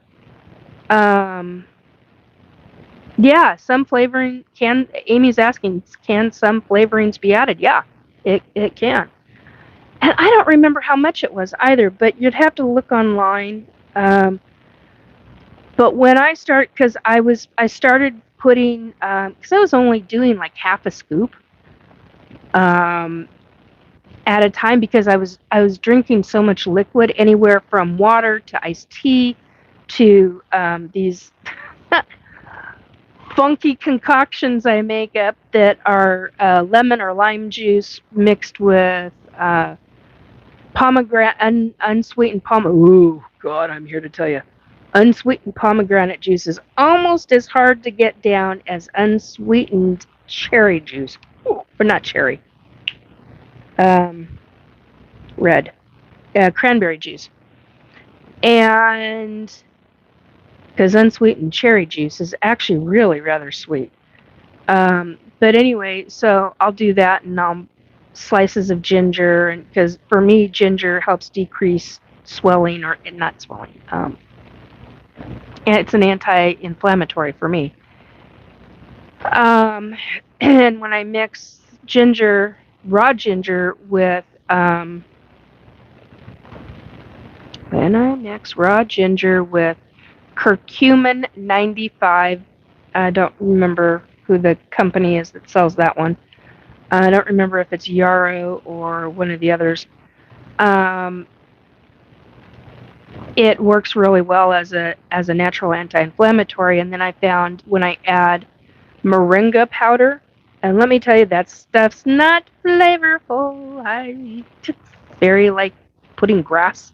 Yeah, some flavoring Amy's asking, can some flavorings be added? Yeah, it can. And I don't remember how much it was either, but you'd have to look online. But when I started putting, because I was only doing like half a scoop at a time, because I was drinking so much liquid, anywhere from water to iced tea to these funky concoctions I make up that are lemon or lime juice mixed with pomegranate, unsweetened Ooh, God, I'm here to tell you. Unsweetened pomegranate juice is almost as hard to get down as unsweetened cherry juice. Ooh, or not cherry. Red. Cranberry juice. And because unsweetened cherry juice is actually really rather sweet. But anyway, so I'll do that, and I'll slices of ginger, and because for me ginger helps decrease swelling, or not swelling. And it's an anti-inflammatory for me. And when I mix raw ginger with When I mix raw ginger with curcumin 95, I don't remember who the company is that sells that one. I don't remember if it's Yarrow or one of the others. Um, it works really well as a natural anti-inflammatory. And then I found when I add moringa powder, and let me tell you, that stuff's not flavorful. It's very like putting grass.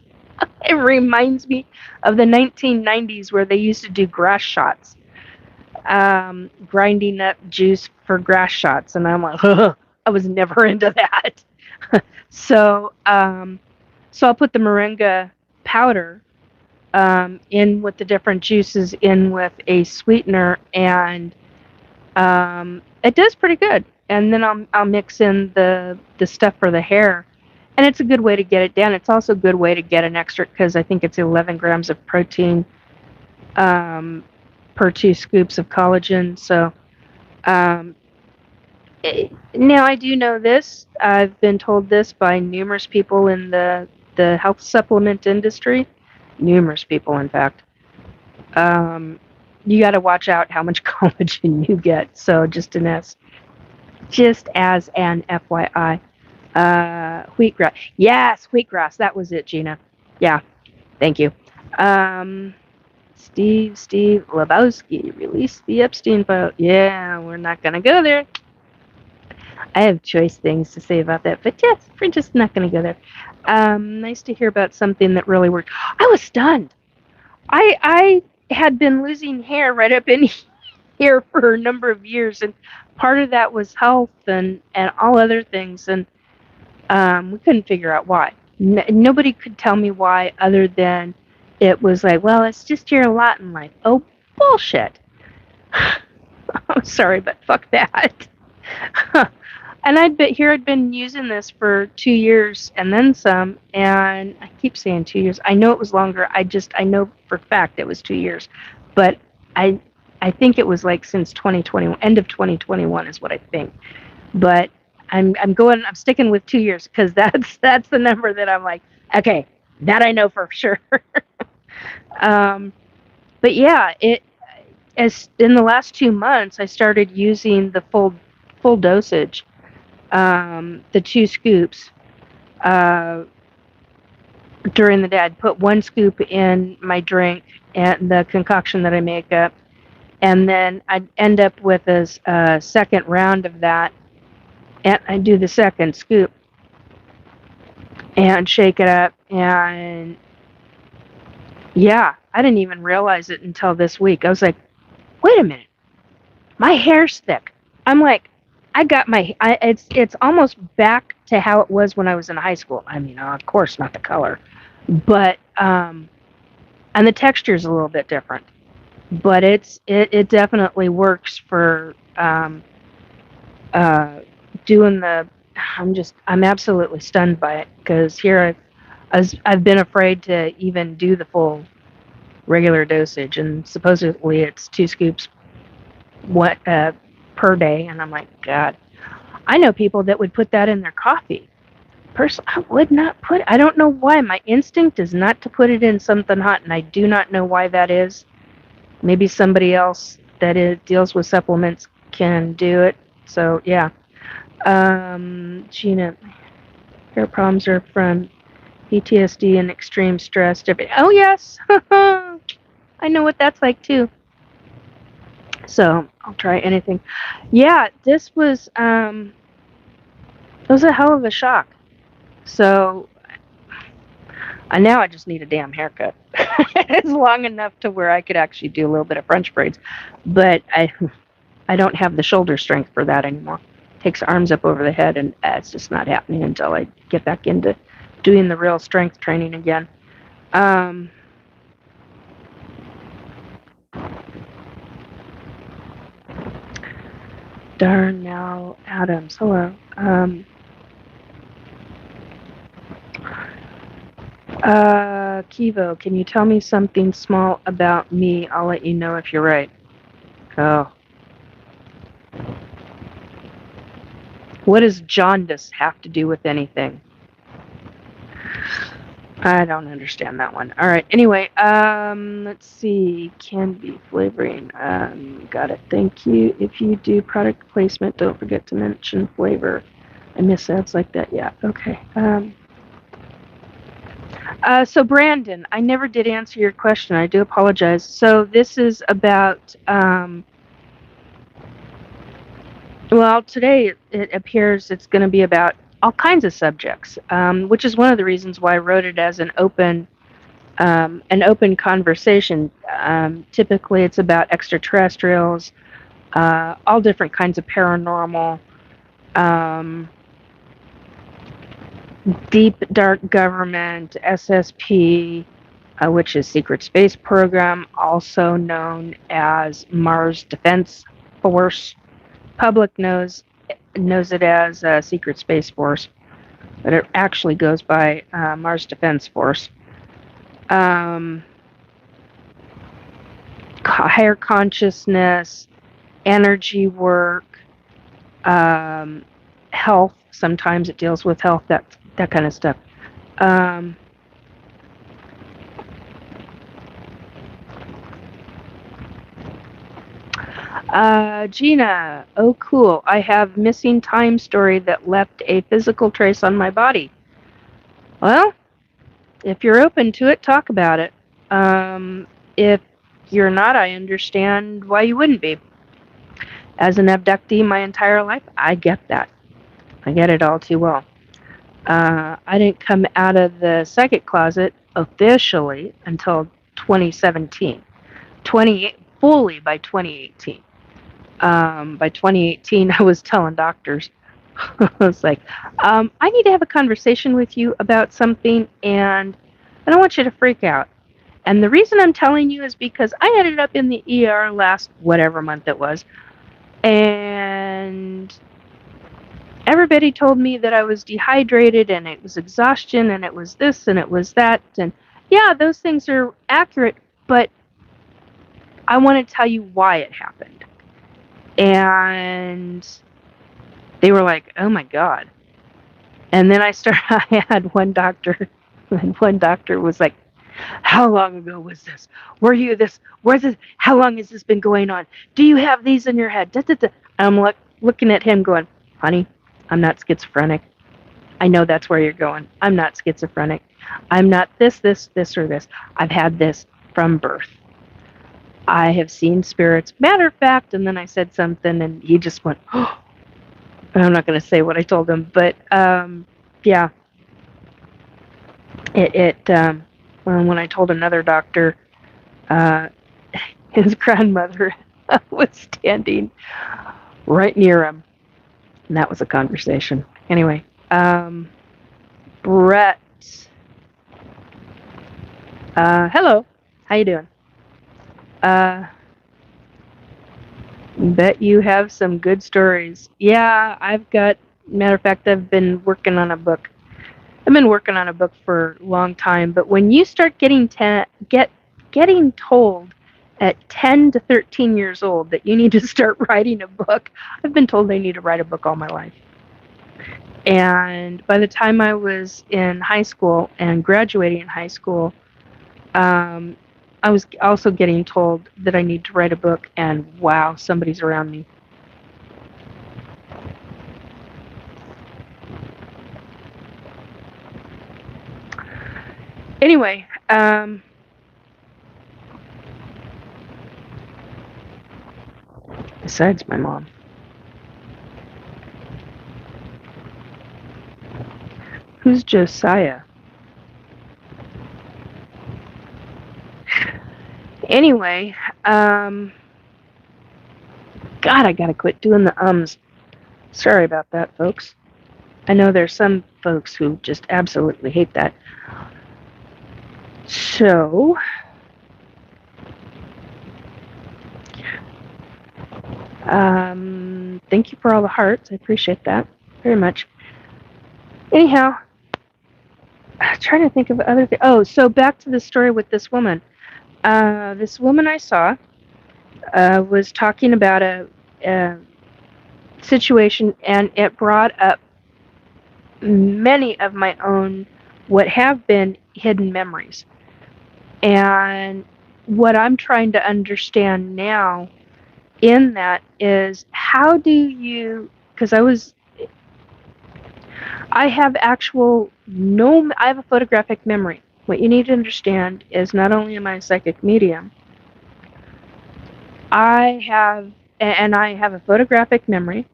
It reminds me of the 1990s where they used to do grass shots, grinding up juice for grass shots, and I'm like, I was never into that. so, so I'll put the moringa powder in with the different juices, in with a sweetener, and it does pretty good. And then I'll mix in the stuff for the hair, and it's a good way to get it down. It's also a good way to get an extra, because I think it's 11 grams of protein per 2 scoops of collagen. So um, now I do know this. I've been told this by numerous people in the health supplement industry. Numerous people, in fact. You got to watch out how much collagen you get. So just as an FYI. Wheatgrass. Yes, wheatgrass. That was it, Gina. Yeah, thank you. Steve Lebowski released the Epstein file. Yeah, we're not going to go there. I have choice things to say about that, but yes, we're just not going to go there. Nice to hear about something that really worked. I was stunned. I had been losing hair right up in here for a number of years, and part of that was health and all other things, and we couldn't figure out why. Nobody could tell me why, other than it was like, well, it's just your lot in life. Oh, bullshit. I'm sorry, but fuck that. And I'd been using this for 2 years and then some, and I keep saying 2 years. I know it was longer. I know for fact it was 2 years, but I I think it was like since 2021, end of 2021 is what I think. But I'm sticking with 2 years, because that's the number that I'm like, okay, that I know for sure. um, but yeah, it as in the last 2 months I started using the full dosage, the 2 scoops during the day. I'd put 1 scoop in my drink and the concoction that I make up, and then I'd end up with a second round of that, and I do the second scoop and shake it up. And yeah, I didn't even realize it until this week. I was like, wait a minute, my hair's thick. I'm like, it's almost back to how it was when I was in high school. I mean, of course, not the color, but and the texture is a little bit different. But it definitely works for doing the. I'm absolutely stunned by it, because here I've been afraid to even do the full regular dosage, and supposedly it's 2 scoops per day, and I'm like, God, I know people that would put that in their coffee. Personally, I would not put. I don't know why. My instinct is not to put it in something hot, and I do not know why that is. Maybe somebody else that deals with supplements can do it. So yeah. Gina, hair problems are from PTSD and extreme stress. Oh yes, I know what that's like too. So I'll try anything. Yeah, this was it was a hell of a shock. So now I just need a damn haircut. It's long enough to where I could actually do a little bit of French braids, but I don't have the shoulder strength for that anymore. It takes arms up over the head, and it's just not happening until I get back into doing the real strength training again. Darnell Adams, hello. Kivo, can you tell me something small about me? I'll let you know if you're right. Oh. What does jaundice have to do with anything? I don't understand that one. All right. Anyway, let's see. Can be flavoring. Got it. Thank you. If you do product placement, don't forget to mention flavor. I miss ads like that. Yeah. Okay. So Brandon, I never did answer your question. I do apologize. So this is about. Well, today it appears it's going to be about all kinds of subjects, which is one of the reasons why I wrote it as an open conversation. Typically, it's about extraterrestrials, all different kinds of paranormal, um, deep dark government, SSP, which is Secret Space Program, also known as Mars Defense Force. Public knows it as Secret Space Force, but it actually goes by Mars Defense Force. Um, Higher consciousness, energy work, health. Sometimes it deals with health, that kind of stuff. Gina, oh cool. I have missing time story that left a physical trace on my body. Well, if you're open to it, talk about it. If you're not, I understand why you wouldn't be. As an abductee my entire life, I get that. I get it all too well. I didn't come out of the psychic closet officially until 2017. Fully by 2018. By 2018, I was telling doctors, I was like, I need to have a conversation with you about something, and I don't want you to freak out. And the reason I'm telling you is because I ended up in the ER last whatever month it was, and everybody told me that I was dehydrated and it was exhaustion and it was this and it was that. And yeah, those things are accurate, but I want to tell you why it happened. And they were like, oh my God. And then I had one doctor, and one doctor was like, how long ago was this? Were you this? How long has this been going on? Do you have these in your head? Da, da, da. I'm looking at him going, honey, I'm not schizophrenic. I know that's where you're going. I'm not schizophrenic. I'm not this, or this. I've had this from birth. I have seen spirits. Matter of fact, and then I said something, and he just went, oh. I'm not going to say what I told him, but yeah. When I told another doctor, his grandmother was standing right near him, and that was a conversation. Anyway, Brett. Hello. How you doing? Bet you have some good stories. Yeah, matter of fact, I've been working on a book. I've been working on a book for a long time, but when you start getting told at 10 to 13 years old that you need to start writing a book, I've been told I need to write a book all my life. And by the time I was in high school and graduating in high school, I was also getting told that I need to write a book, and wow, somebody's around me. Anyway, besides my mom. Who's Josiah? Anyway, God, I gotta quit doing the ums. Sorry about that, folks. I know there's some folks who just absolutely hate that. So, thank you for all the hearts. I appreciate that very much. Anyhow, I'm trying to think of other things. Oh, so back to the story with this woman. This woman I saw was talking about a situation, and it brought up many of my own what have been hidden memories. And what I'm trying to understand now in that is, how do you, because I have actual no, I have a photographic memory. What you need to understand is, not only am I a psychic medium, I have a photographic memory,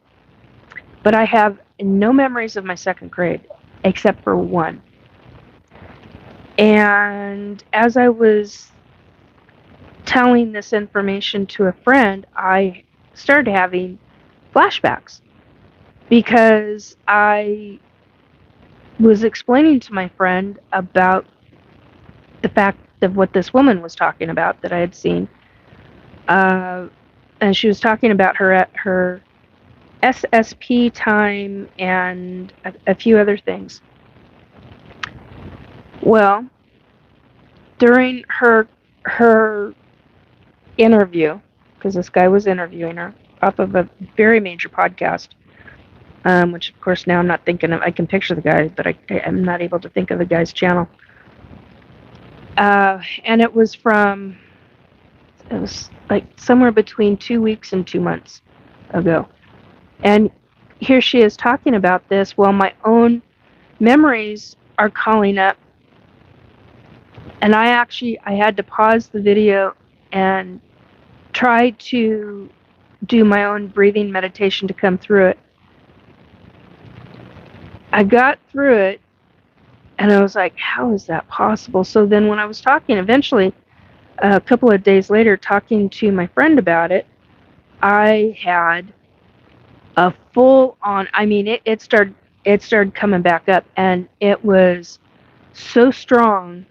but I have no memories of my second grade except for one. And as I was telling this information to a friend, I started having flashbacks because I was explaining to my friend about the fact of what this woman was talking about that I had seen. And she was talking about her SSP time and a few other things. Well, during her interview, because this guy was interviewing her off of a very major podcast, which of course now I'm not thinking of. I can picture the guy, but I'm not able to think of the guy's channel. And it was like somewhere between 2 weeks and 2 months ago. And here she is talking about this while my own memories are calling up. And I had to pause the video and try to do my own breathing meditation to come through it. I got through it, and I was like, how is that possible? So then when I was talking, eventually, a couple of days later, talking to my friend about it, I had a full on, I mean, it started coming back up, and it was so strong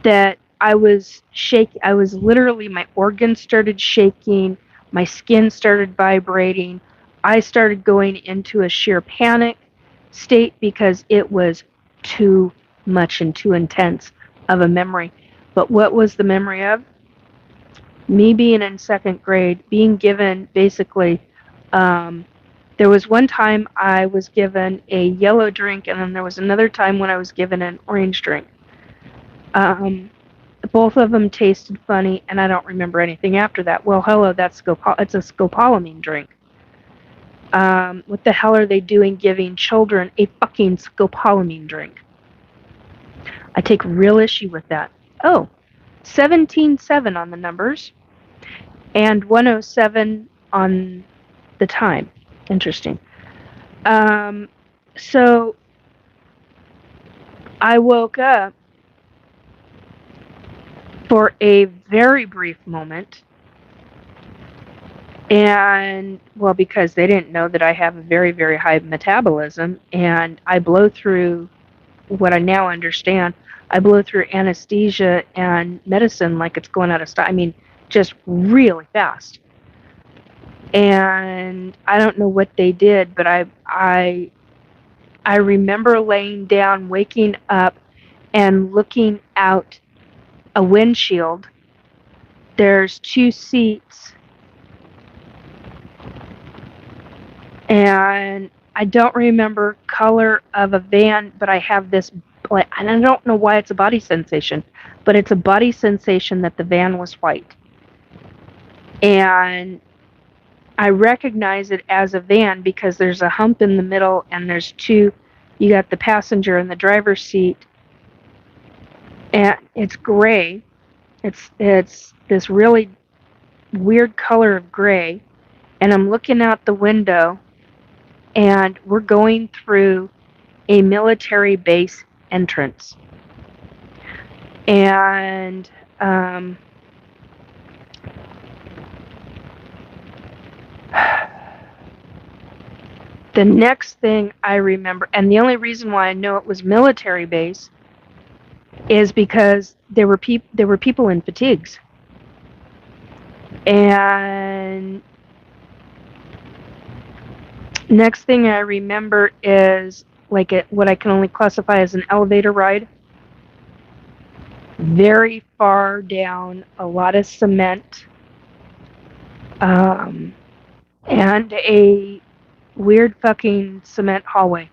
that I was shaking. I was literally, my organs started shaking, my skin started vibrating. I started going into a sheer panic state because it was too much and too intense of a memory. But what was the memory of? Me being in second grade, being given basically, there was one time I was given a yellow drink, and then there was another time when I was given an orange drink. Both of them tasted funny, and I don't remember anything after that. Well, hello, it's a scopolamine drink. What the hell are they doing giving children a fucking scopolamine drink? I take real issue with that. Oh, 17.7 on the numbers, and 107 on the time. Interesting. So I woke up for a very brief moment, and well, because they didn't know that I have a very, very high metabolism, and I blow through, what I now understand, I blow through anesthesia and medicine like it's going out of style. I mean, just really fast. And I don't know what they did, but I remember laying down, waking up, and looking out a windshield. There's 2 seats, and I don't remember color of a van, but I have this, and I don't know why it's a body sensation, but it's a body sensation that the van was white. And I recognize it as a van because there's a hump in the middle, and there's 2, you got the passenger and the driver's seat, and it's gray. It's this really weird color of gray, and I'm looking out the window, and we're going through a military base entrance. And the next thing I remember, and the only reason why I know it was military base, is because there were people in fatigues. And next thing I remember is like what I can only classify as an elevator ride. Very far down, a lot of cement, and a weird fucking cement hallway.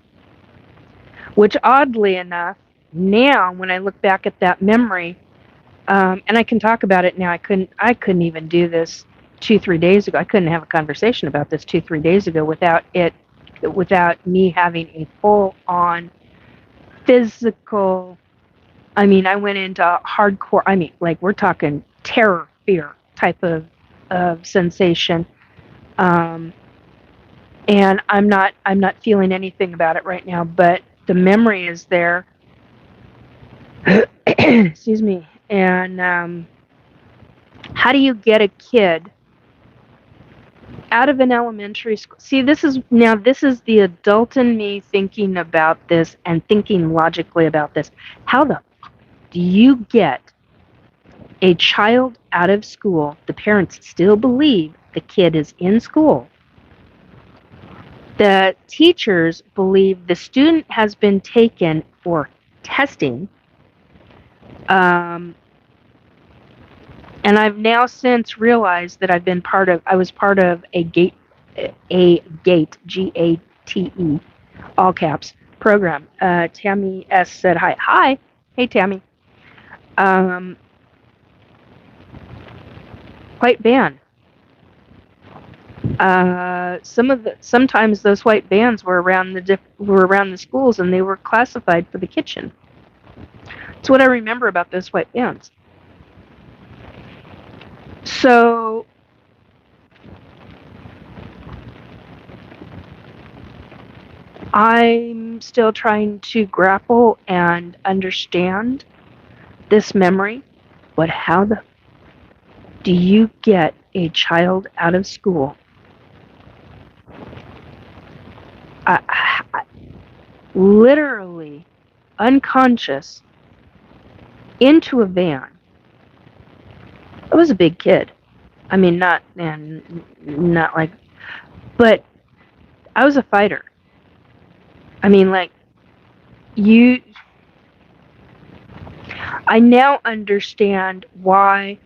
which oddly enough, now when I look back at that memory, and I can talk about it now. I couldn't even do this 2-3 days ago. I couldn't have a conversation about this 2-3 days ago without me having a full on physical. I mean, I went into hardcore. I mean, like we're talking terror, fear type of sensation. Um, and I'm not feeling anything about it right now, but the memory is there. Excuse me. And how do you get a kid out of an elementary school? See, this is the adult in me thinking about this and thinking logically about this. How the do you get a child out of school? The parents still believe the kid is in school. The teachers believe the student has been taken for testing. And I've now since realized that I was part of a GATE, GATE, all caps program. Tammy S said hi. Hi. Hey, Tammy. White band. Sometimes those white bands were around the schools, and they were classified for the kitchen. That's what I remember about those white bands. So I'm still trying to grapple and understand this memory, but how do you get a child out of school? Literally unconscious into a van. I was a big kid. I mean, not like, but I was a fighter. I mean, like, I now understand why,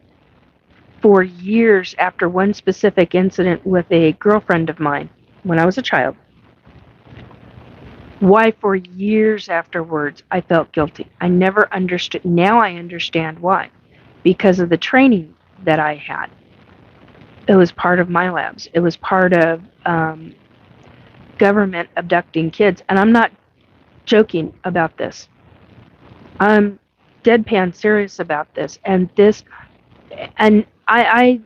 for years after one specific incident with a girlfriend of mine when I was a child, why for years afterwards I felt guilty. I never understood. Now I understand why. Because of the training that I had. It was part of my labs. It was part of government abducting kids. And I'm not joking about this. I'm deadpan serious about this. And I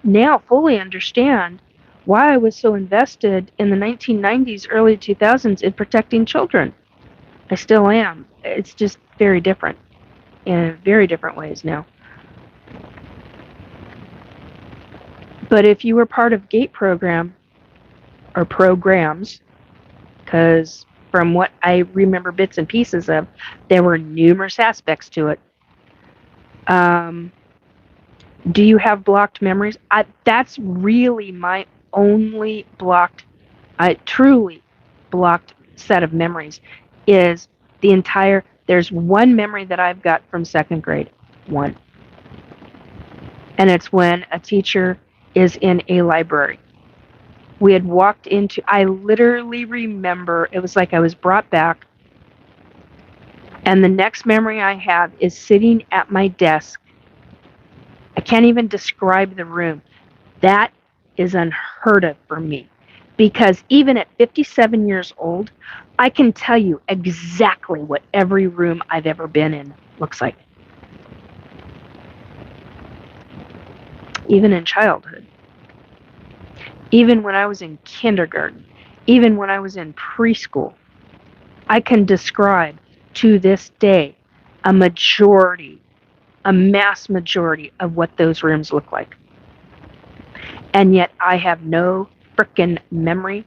now fully understand why I was so invested in the 1990s, early 2000s in protecting children. I still am. It's just very different in very different ways now. But if you were part of GATE program or programs, because from what I remember bits and pieces of, there were numerous aspects to it. Do you have blocked memories? That's really my only truly blocked set of memories is there's one memory that I've got from second grade. One. And it's when a teacher is in a library. We had walked I literally remember, it was like I was brought back. And the next memory I have is sitting at my desk. I can't even describe the room. That is unheard of for me. Because even at 57 years old, I can tell you exactly what every room I've ever been in looks like. Even in childhood. Even when I was in kindergarten. Even when I was in preschool. I can describe to this day a mass majority of what those rooms look like. And yet I have no frickin' memory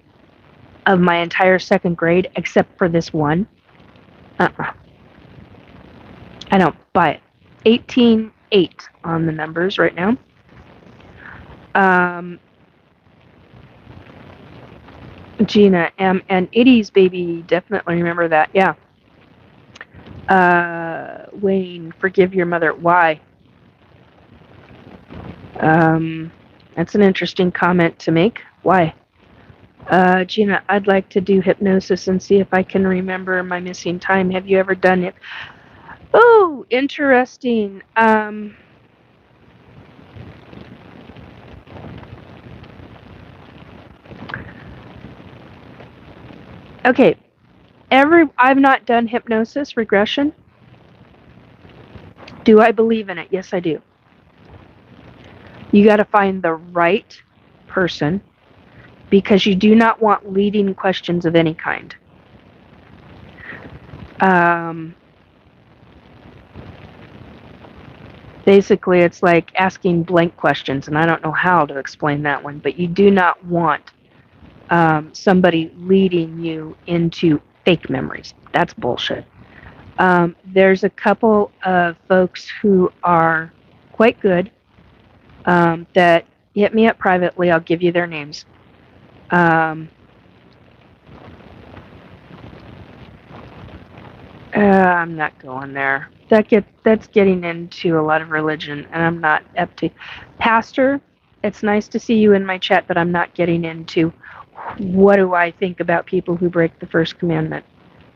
of my entire second grade except for this one. I don't buy it. 18-8 on the numbers right now. Gina, and Itty's baby, definitely remember that. Yeah. Wayne, forgive your mother. Why? That's an interesting comment to make. Why? Gina, I'd like to do hypnosis and see if I can remember my missing time. Have you ever done it? Oh, interesting. Okay, I've not done hypnosis regression. Do I believe in it? Yes, I do. You got to find the right person because you do not want leading questions of any kind. Basically, it's like asking blank questions, and I don't know how to explain that one, but you do not want somebody leading you into fake memories. That's bullshit. There's a couple of folks who are quite good that hit me up privately. I'll give you their names. I'm not going there. That's getting into a lot of religion, and I'm not up to. Pastor, it's nice to see you in my chat, but I'm not getting into what do I think about people who break the first commandment.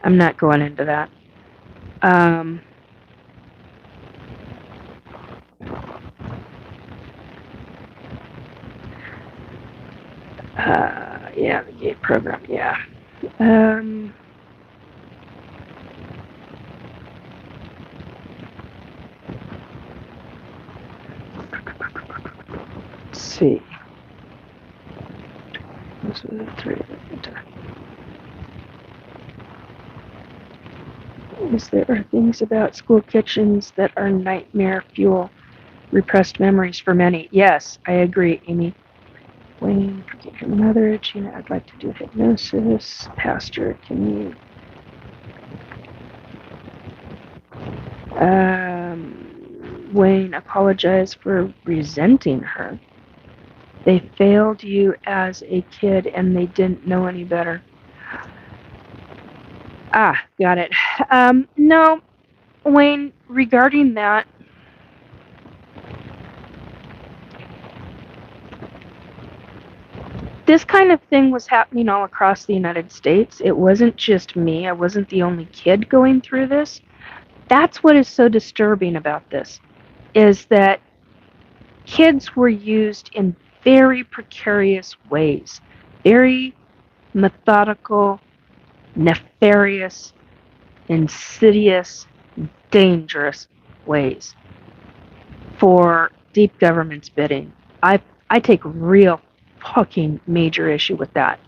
I'm not going into that. Yeah, the gate program, yeah. Let's see. Those were the three. There are things about school kitchens that are nightmare fuel, repressed memories for many. Yes, I agree, Amy. Wayne, forget your mother. Gina, I'd like to do hypnosis. Pastor, can you? Wayne, apologize for resenting her. They failed you as a kid and they didn't know any better. Ah, got it. No, Wayne, regarding that, this kind of thing was happening all across the United States. It wasn't just me. I wasn't the only kid going through this. That's what is so disturbing about this, is that kids were used in very precarious ways, very methodical, nefarious, insidious, dangerous ways for deep government's bidding. I take real fucking major issue with that.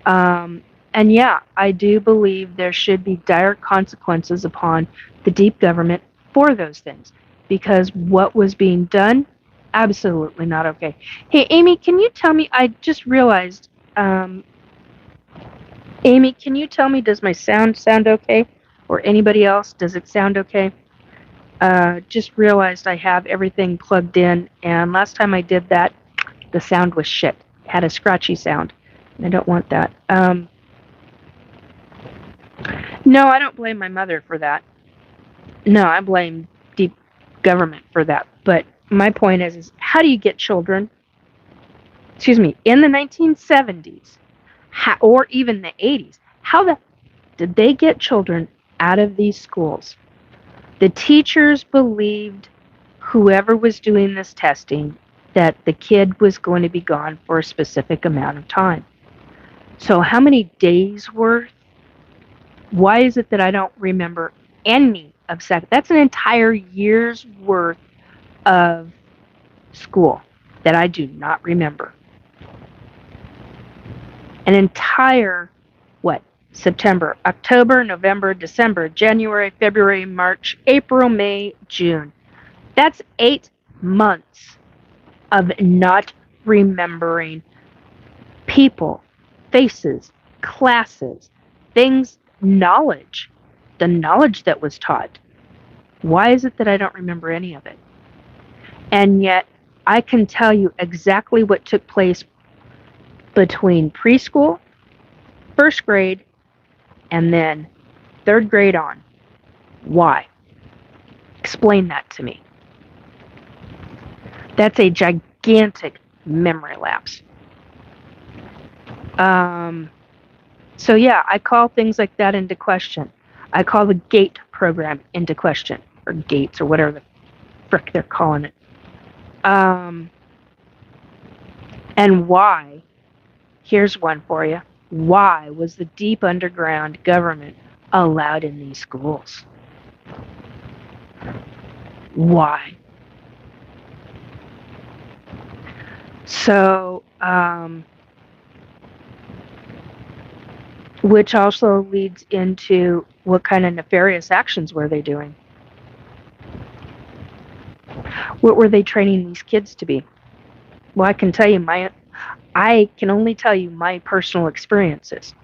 And yeah, I do believe there should be dire consequences upon the deep government for those things, because what was being done, absolutely not okay. Hey, Amy, can you tell me? I just realized, Amy, can you tell me, does my sound okay, or anybody else? Does it sound okay? Just realized I have everything plugged in, and last time I did that, the sound was shit. It had a scratchy sound. I don't want that. No, I don't blame my mother for that. No, I blame deep government for that. But my point is how do you get children, in the 1970s or even the 80s? How did they get children out of these schools? The teachers believed whoever was doing this testing that the kid was going to be gone for a specific amount of time. So how many days worth? Why is it that I don't remember any of second? That's an entire year's worth of school that I do not remember. An entire, September, October, November, December, January, February, March, April, May, June. That's 8 months of not remembering people, faces, classes, things, knowledge, the knowledge that was taught. Why is it that I don't remember any of it? And yet, I can tell you exactly what took place between preschool, first grade, and then third grade on. Why? Explain that to me. That's a gigantic memory lapse. So yeah, I call things like that into question. I call the GATE program into question, or GATES, or whatever the frick they're calling it. And why? Here's one for you. Why was the deep underground government allowed in these schools? Why? So, which also leads into what kind of nefarious actions were they doing? What were they training these kids to be? Well, I can only tell you my personal experiences.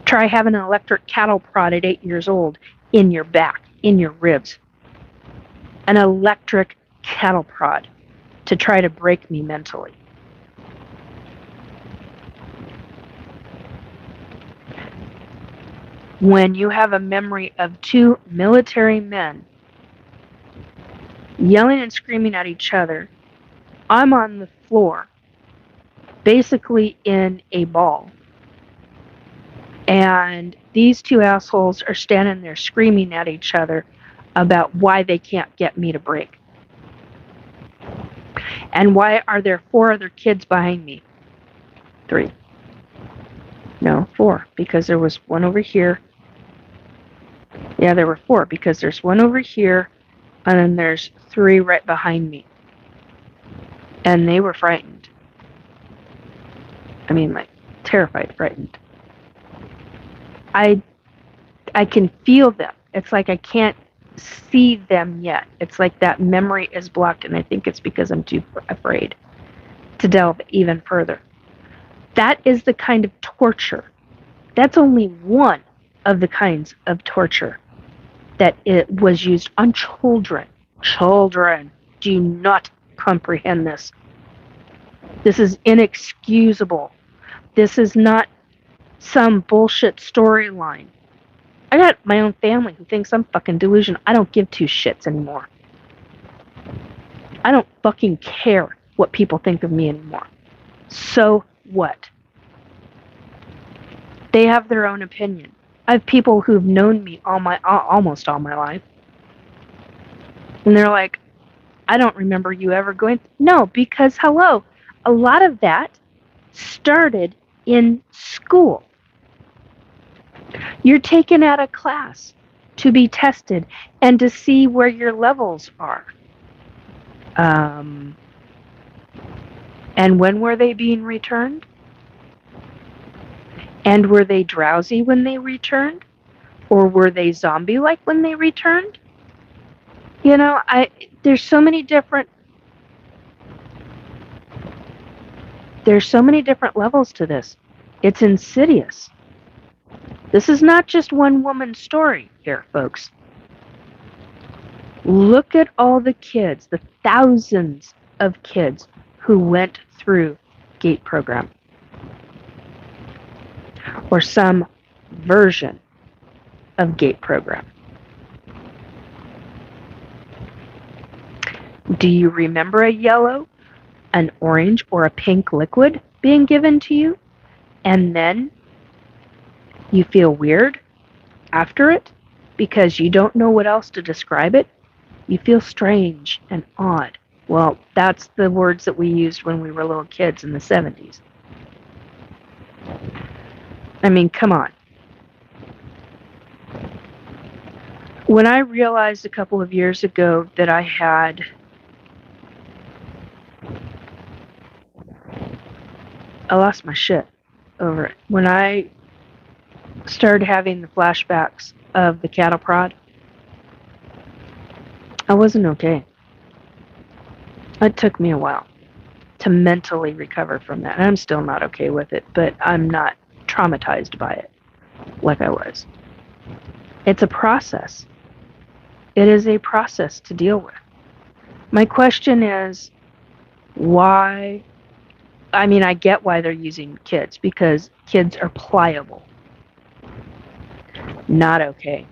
Try having an electric cattle prod at 8 years old in your back, in your ribs. An electric cattle prod to try to break me mentally. When you have a memory of two military men yelling and screaming at each other, I'm on the floor, basically in a ball. And these two assholes are standing there screaming at each other about why they can't get me to break. And why are there 4 other kids behind me? 3. No, 4, because there was one over here. Yeah, there were 4, because there's one over here, and then there's 3 right behind me. And they were frightened. I mean, like, terrified, frightened. I can feel them. It's like I can't see them yet. It's like that memory is blocked, and I think it's because I'm too afraid to delve even further. That is the kind of torture. That's only one of the kinds of torture that it was used on children. Children, do you not comprehend this? This is inexcusable. This is not some bullshit storyline. I got my own family who thinks I'm fucking delusional. I don't give 2 shits anymore. I don't fucking care what people think of me anymore. So what? They have their own opinion. I have people who've known me almost all my life. And they're like, I don't remember you ever going. No, because hello, a lot of that started in school. You're taken out of class to be tested and to see where your levels are. And when were they being returned? And were they drowsy when they returned? Or were they zombie-like when they returned? You know, there's so many different levels to this. It's insidious. This is not just one woman's story here, folks. Look at all the kids, the thousands of kids who went through GATE program. Or some version of GATE program. Do you remember a yellow, an orange, or a pink liquid being given to you, and then you feel weird after it because you don't know what else to describe it? You feel strange and odd. Well, that's the words that we used when we were little kids in the 70s. I mean, come on. When I realized a couple of years ago that I lost my shit over it. When I started having the flashbacks of the cattle prod, I wasn't okay. It took me a while to mentally recover from that. And I'm still not okay with it, but I'm not traumatized by it like I was. It's a process. It is a process to deal with. My question is, why? I mean, I get why they're using kids, because kids are pliable. Not okay.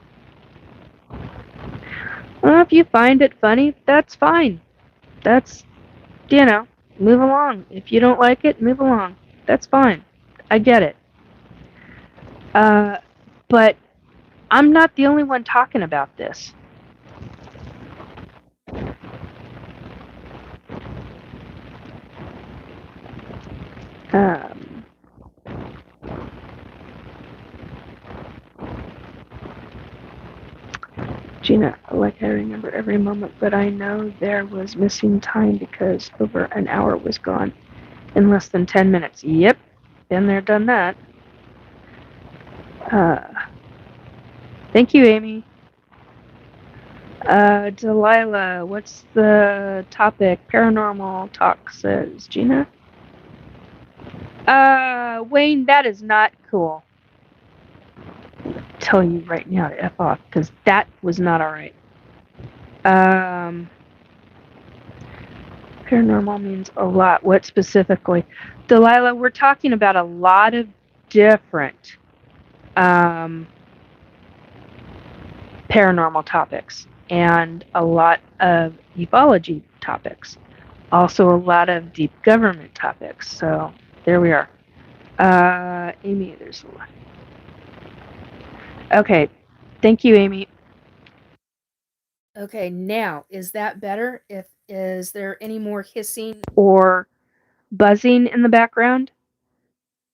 Well, if you find it funny, that's fine. That's, move along. If you don't like it, move along. That's fine. I get it. But I'm not the only one talking about this. Um, Gina, like I remember every moment, but I know there was missing time because over an hour was gone in less than 10 minutes. Yep, been there, done that. Uh, Thank you, Amy. Delilah, what's the topic? Paranormal talk, says Gina. Wayne, that is not cool. Tell you right now to F off, because that was not alright. Paranormal means a lot. What specifically? Delilah, we're talking about a lot of different paranormal topics and a lot of ufology topics. Also a lot of deep government topics. So there we are. Amy, there's a lot. Okay. Thank you, Amy. Okay, now is that better? Is there any more hissing or buzzing in the background?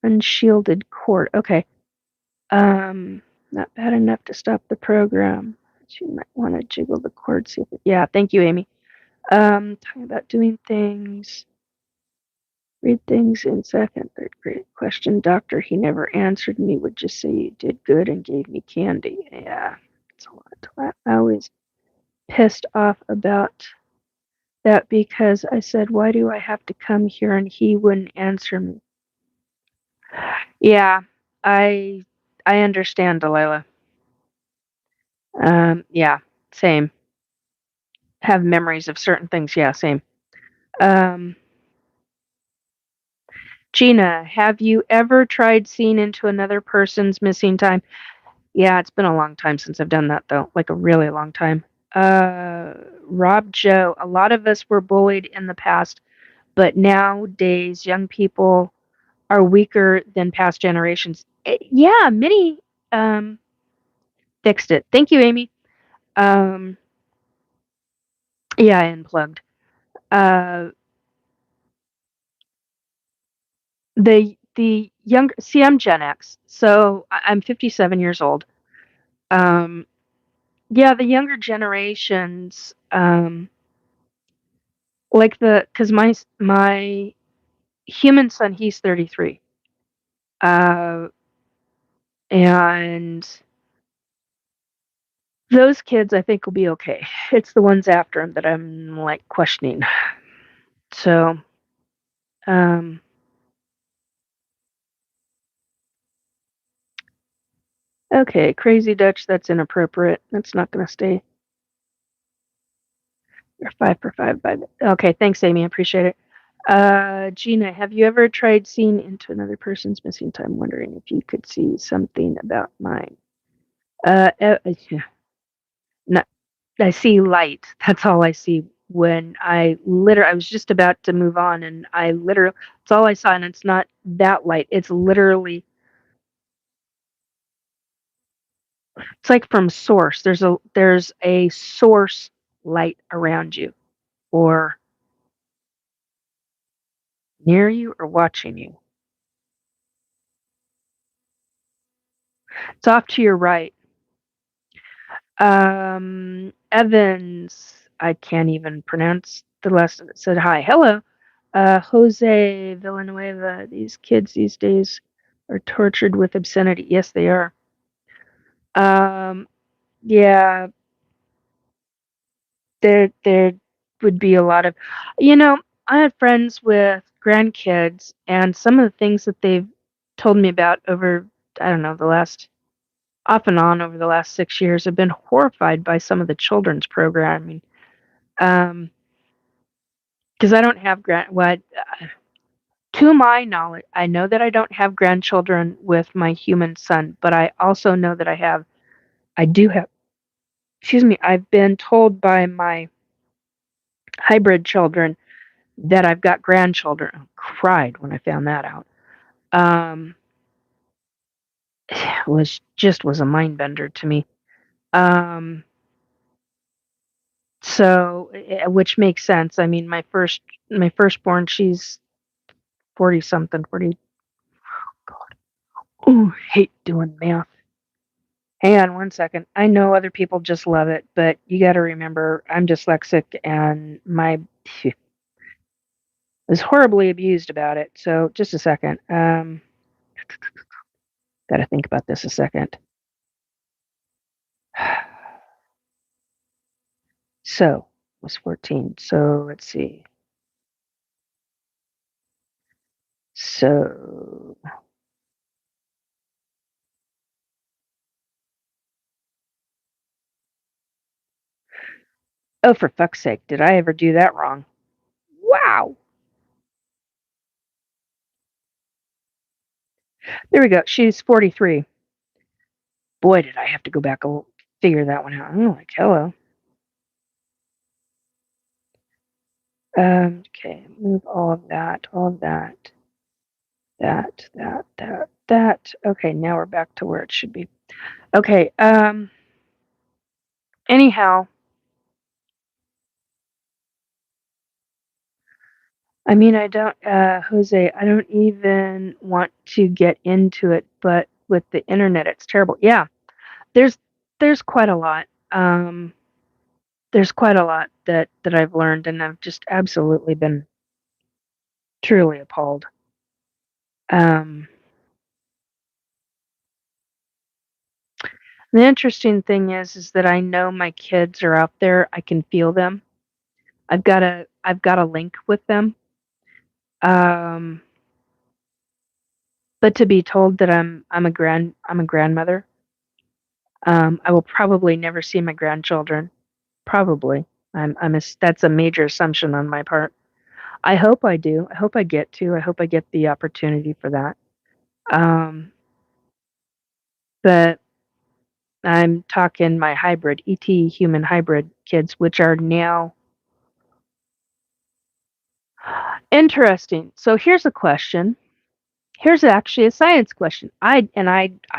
Unshielded cord. Okay. Not bad enough to stop the program. You might want to jiggle the cord. See if yeah, thank you, Amy. Talking about doing things. Read things in second, third grade. Question doctor. He never answered me. Would just say you did good and gave me candy. Yeah, it's a lot. I was pissed off about that because I said, why do I have to come here? And he wouldn't answer me. Yeah, I understand, Delilah. Yeah, same. Have memories of certain things. Yeah, same. Um, Gina, have you ever tried seeing into another person's missing time? Yeah, it's been a long time since I've done that, though. Like a really long time. Rob Joe, a lot of us were bullied in the past, but nowadays young people are weaker than past generations. Yeah, many fixed it. Thank you, Amy. Um, yeah, I unplugged. Uh, the younger, see, I'm Gen X, so I'm 57 years old. Um, yeah, the younger generations, like because my human son, he's 33, uh, and those kids, I think, will be okay. It's the ones after him that I'm like questioning. So, um, okay, crazy Dutch, that's inappropriate. That's not going to stay. You're 5 for 5 by okay, thanks, Amy. I appreciate it. Gina, have you ever tried seeing into another person's missing time, wondering if you could see something about mine? Yeah. No, I see light. That's all I see when I was just about to move on and it's all I saw, and it's not that light. It's literally, it's like from source. There's a source light around you or near you or watching you. It's off to your right. Evans, I can't even pronounce the last of it. Said hi, hello. Jose Villanueva. These kids these days are tortured with obscenity. Yes, they are. Um, yeah, there would be a lot of, you know, I have friends with grandkids, and some of the things that they've told me about over, I don't know, the last off and on over the last 6 years, have been horrified by some of the children's programming. Um, because I don't have to my knowledge, I know that I don't have grandchildren with my human son, but I also know that I do have, excuse me, I've been told by my hybrid children that I've got grandchildren. I cried when I found that out. was a mind bender to me. Um, so, which makes sense. I mean, my firstborn, she's 40 something, 40. God, oh, hate doing math. Hang on one second. I know other people just love it, but you got to remember I'm dyslexic and my was horribly abused about it. So just a second. Got to think about this a second. So it was 14. So let's see. So oh, for fuck's sake, did I ever do that wrong? Wow. There we go. She's 43. Boy, did I have to go back and figure that one out. I'm like, hello. Okay, move all of that, that. Okay, now we're back to where it should be. Okay, anyhow, I mean, I don't, Jose, I don't even want to get into it, but with the internet, it's terrible. Yeah, there's, there's quite a lot. There's quite a lot that I've learned, and I've just absolutely been truly appalled. Um, the interesting thing is that I know my kids are out there. I can feel them. I've got a link with them. Um, but to be told that I'm a grandmother, I will probably never see my grandchildren. Probably. That's a major assumption on my part. I hope I do. I hope I get to. I hope I get the opportunity for that. Um, but I'm talking my hybrid, ET human hybrid kids, which are now interesting. So here's a question. Here's actually a science question. I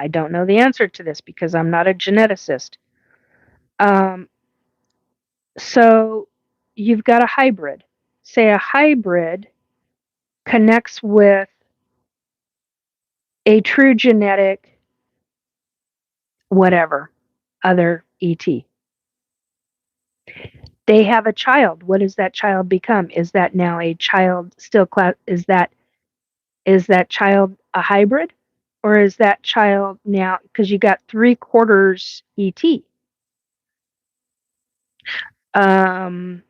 don't know the answer to this because I'm not a geneticist. Um, so you've got a hybrid. Say a hybrid connects with a true genetic whatever other ET. They have a child. What does that child become? Is that now a child still class? Is that child a hybrid, or is that child now because you got 3/4 ET? Um,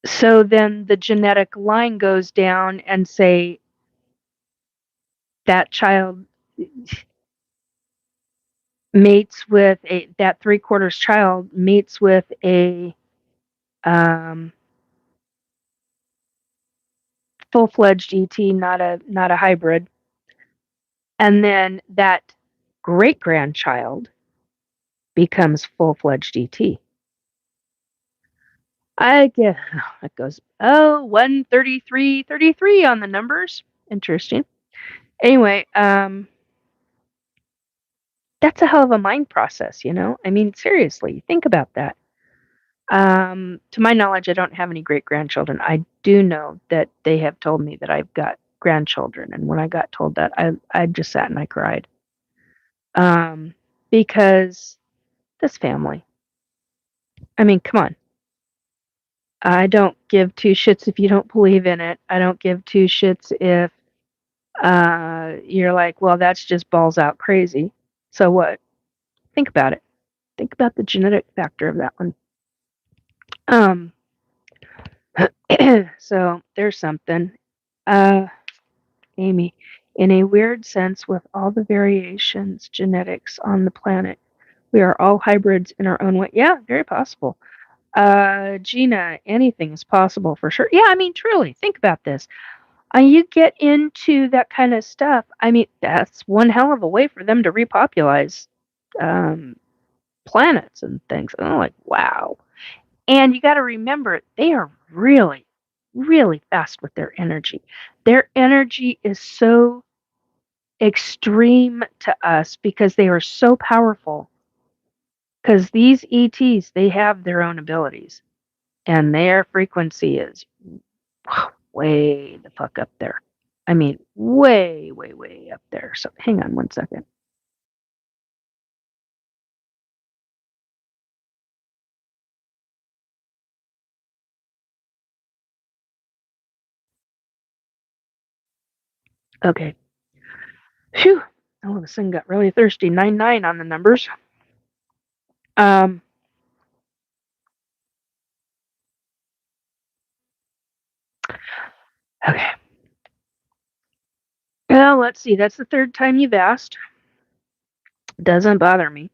so then the genetic line goes down and say that child mates with that 3/4 child mates with a um, full-fledged ET, not a hybrid, and then that great grandchild becomes full-fledged ET. I get it goes 133 on the numbers. Interesting. Anyway, that's a hell of a mind process, you know? I mean, seriously, think about that. To my knowledge, I don't have any great grandchildren. I do know that they have told me that I've got grandchildren, and when I got told that, I just sat and I cried. Because this family. I mean, come on. I don't give two shits if you don't believe in it. I don't give two shits if you're like, well, that's just balls out crazy. So what? Think about it. Think about the genetic factor of that one. Um, so there's something. Uh, Amy, in a weird sense, with all the variations, genetics on the planet, we are all hybrids in our own way. Yeah, very possible. Gina, anything is possible for sure. Yeah, I mean, truly, think about this. You get into that kind of stuff. I mean, that's one hell of a way for them to repopulize um, planets and things. And I'm like, wow. And you got to remember, they are really, really fast with their energy. Their energy is so extreme to us because they are so powerful. Because these ETs, they have their own abilities, and their frequency is way the fuck up there. I mean, way, way, way up there. So hang on one second. Okay. Phew. All of a sudden got really thirsty. 9-9 on the numbers. Um, okay. Well, let's see. That's the third time you've asked. Doesn't bother me.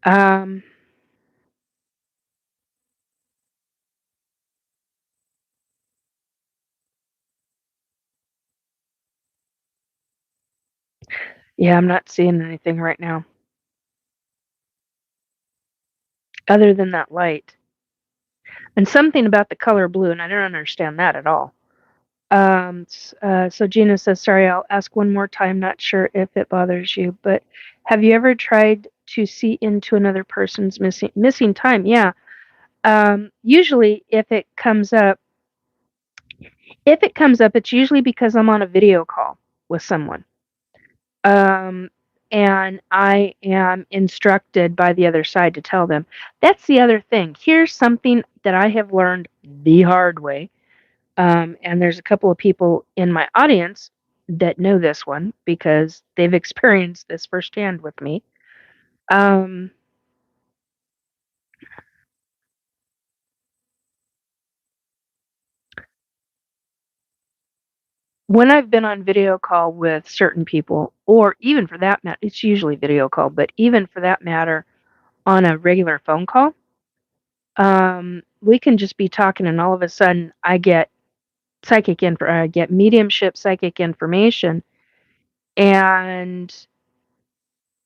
Um, yeah, I'm not seeing anything right now other than that light. And something about the color blue, and I don't understand that at all. So Gina says, sorry, I'll ask one more time. Not sure if it bothers you, but have you ever tried to see into another person's missing time? Yeah. Usually if it comes up, it's usually because I'm on a video call with someone. Um, and I am instructed by the other side to tell them. That's the other thing. Here's something that I have learned the hard way. And there's a couple of people in my audience that know this one because they've experienced this firsthand with me. Um, when I've been on video call with certain people, or even for that matter, it's usually video call, but even for that matter, on a regular phone call, we can just be talking, and all of a sudden, I get I get mediumship psychic information, and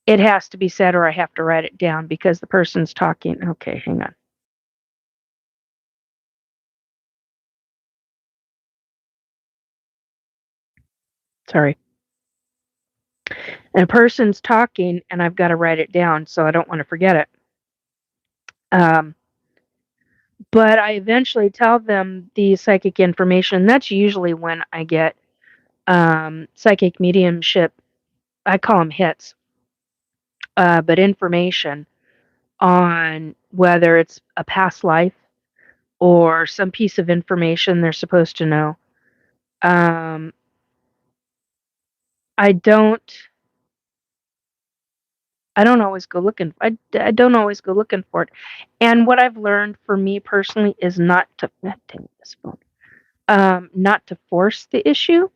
it has to be said, or I have to write it down because the person's talking. Okay, hang on. Sorry. And a person's talking, and I've got to write it down, so I don't want to forget it. Um, but I eventually tell them the psychic information. That's usually when I get psychic mediumship. I call them hits, but information on whether it's a past life or some piece of information they're supposed to know. Um, I don't. I don't always go looking. I don't always go looking for it. And what I've learned for me personally is not to. Dang this phone. Not to force the issue,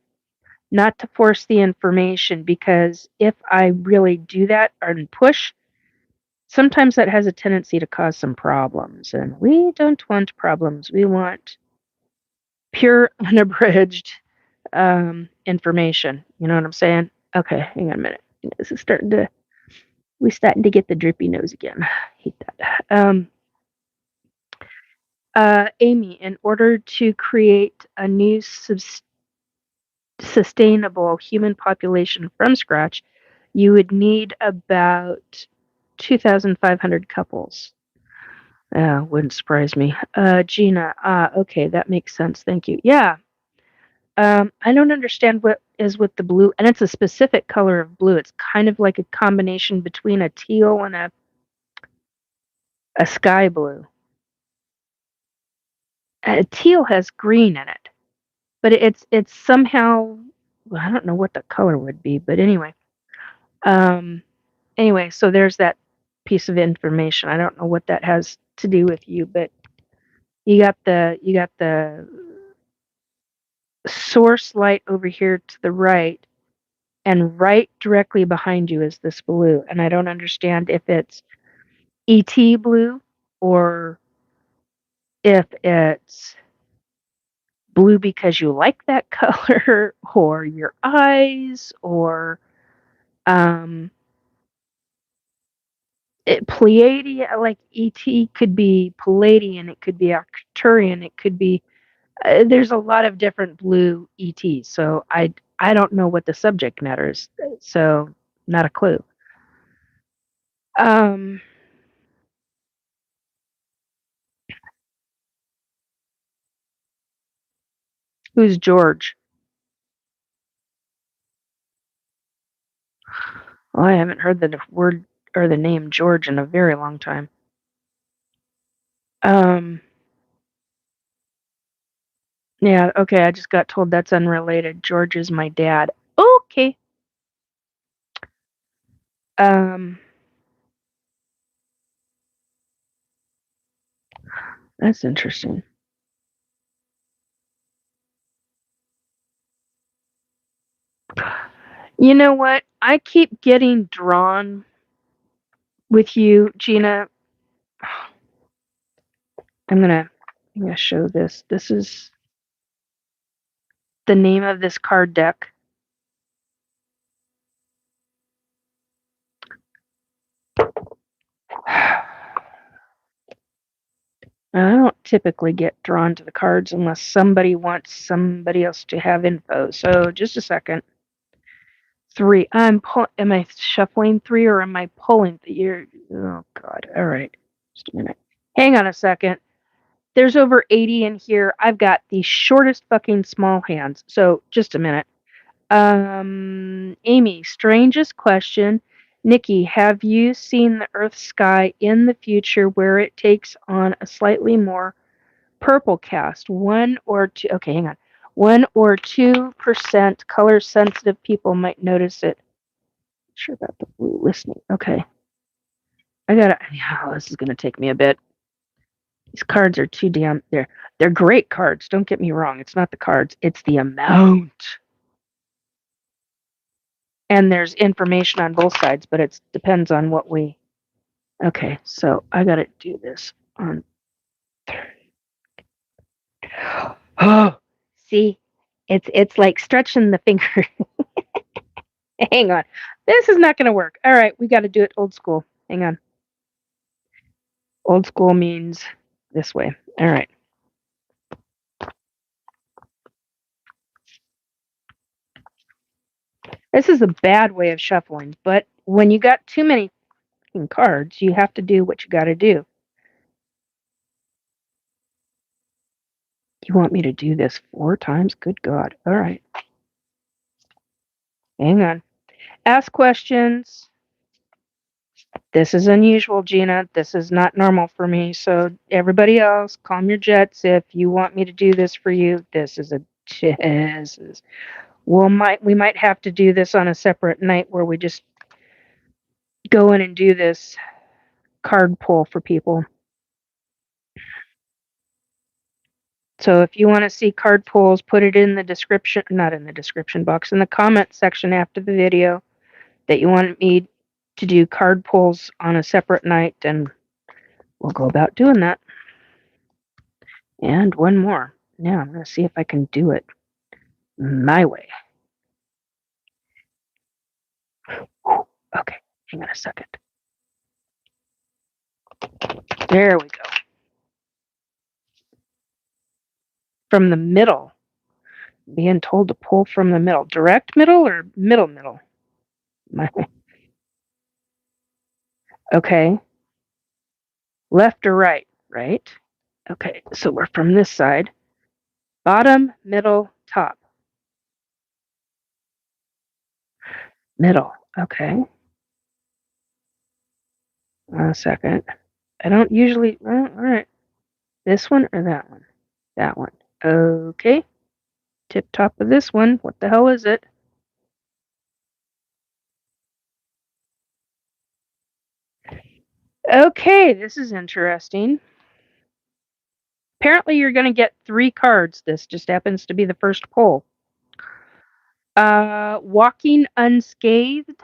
not to force the information, because if I really do that and push, sometimes that has a tendency to cause some problems. And we don't want problems. We want pure, unabridged information. You know what I'm saying? Okay, hang on a minute. This is we're starting to get the drippy nose again. I hate that. Amy, in order to create a new sustainable human population from scratch, you would need about 2,500 couples. Wouldn't surprise me. Gina, okay, that makes sense. Thank you. Yeah. I don't understand what is with the blue, and it's a specific color of blue. It's kind of like a combination between a teal and a sky blue. Teal has green in it, but it's somehow, well, I don't know what the color would be, but anyway. Um, Anyway, so there's that piece of information. I don't know what that has to do with you, but you got the source light over here to the right, and right directly behind you is this blue. And I don't understand if it's ET blue or if it's blue because you like that color or your eyes or um Pleiadian, like ET could be Palladian, it could be Arcturian, it could be there's a lot of different blue ETs, so I don't know what the subject matter is. So, not a clue. Who's George? Well, I haven't heard the word or the name George in a very long time. Yeah, okay, I just got told that's unrelated. George is my dad. Okay. That's interesting. You know what? I keep getting drawn with you, Gina. I'm gonna show this. This is the name of this card deck. I don't typically get drawn to the cards unless somebody wants somebody else to have info. So just a second. 3. Am I shuffling 3 or am I pulling? Oh God. All right. Just a minute. Hang on a second. There's over 80 in here. I've got the shortest fucking small hands. So just a minute. Amy, strangest question. Nikki, have you seen the Earth sky in the future where it takes on a slightly more purple cast? 1 or 2. Okay, hang on. 1 or 2% color sensitive people might notice it. Not sure about the blue listening. Okay. This is gonna take me a bit. These cards are too damn they're great cards, don't get me wrong. It's not the cards, it's the amount. And there's information on both sides, but it depends on what we. Okay, so I gotta do this on. Oh, see, it's like stretching the finger. Hang on, this is not gonna work. All right, we got to do it old school. Hang on. Old school means this way. All right. This is a bad way of shuffling, but when you got too many cards, you have to do what you got to do. You want me to do this 4 times? Good God. All right. Hang on. Ask questions. This is unusual, Gina. This is not normal for me. So everybody else, calm your jets. If you want me to do this for you, we might have to do this on a separate night where we just go in and do this card pull for people. So if you want to see card pulls, put it in the description, not in the description box, in the comment section after the video that you want me to do card pulls on a separate night, and we'll go about doing that. And one more. Now I'm going to see if I can do it my way. Okay, hang on a second. There we go. From the middle. Being told to pull from the middle. Direct middle or middle? Okay. Left or right? Right. Okay, so we're from this side. Bottom, middle, top. Middle. Okay. A second. I don't usually. All right. This one or that one? That one. Okay. Tip top of this one. What the hell is it? Okay, this is interesting. Apparently, you're going to get 3 cards. This just happens to be the first pull. Walking unscathed.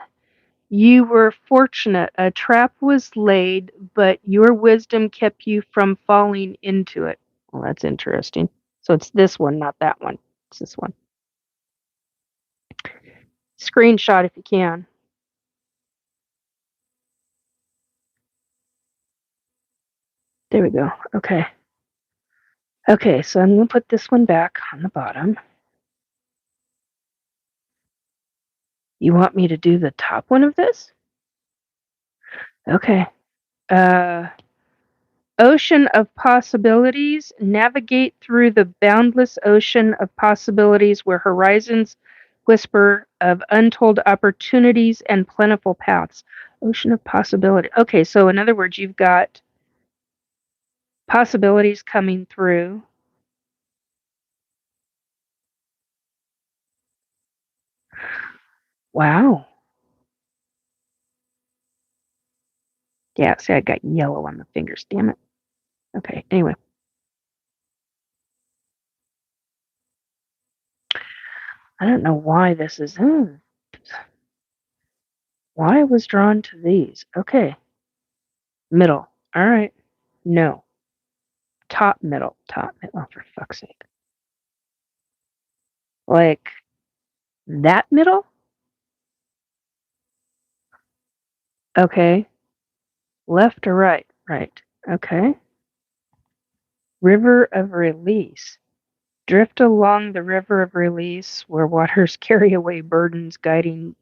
You were fortunate. A trap was laid, but your wisdom kept you from falling into it. Well, that's interesting. So it's this one, not that one. It's this one. Screenshot if you can. There we go. Okay. Okay, so I'm going to put this one back on the bottom. You want me to do the top one of this? Okay. Ocean of possibilities. Navigate through the boundless ocean of possibilities where horizons whisper of untold opportunities and plentiful paths. Ocean of possibility. Okay, so in other words, you've got possibilities coming through. Wow. Yeah, see, I got yellow on the fingers. Damn it. Okay, anyway. I don't know why this is. Why I was drawn to these. Okay. Middle. All right. No. Top middle. Top middle. Oh, for fuck's sake. Like that middle? Okay. Left or right? Right. Okay. River of release. Drift along the river of release where waters carry away burdens guiding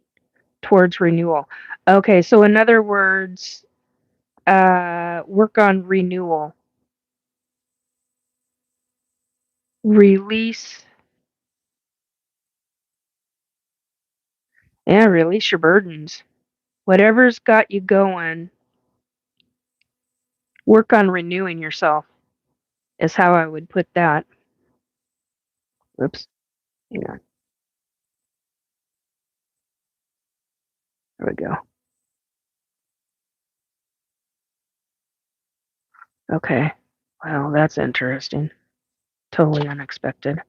towards renewal. Okay, so in other words, work on renewal. Release. Yeah, release your burdens. Whatever's got you going, work on renewing yourself, is how I would put that. Oops. Hang on. There we go. Okay. Well, that's interesting. Totally unexpected.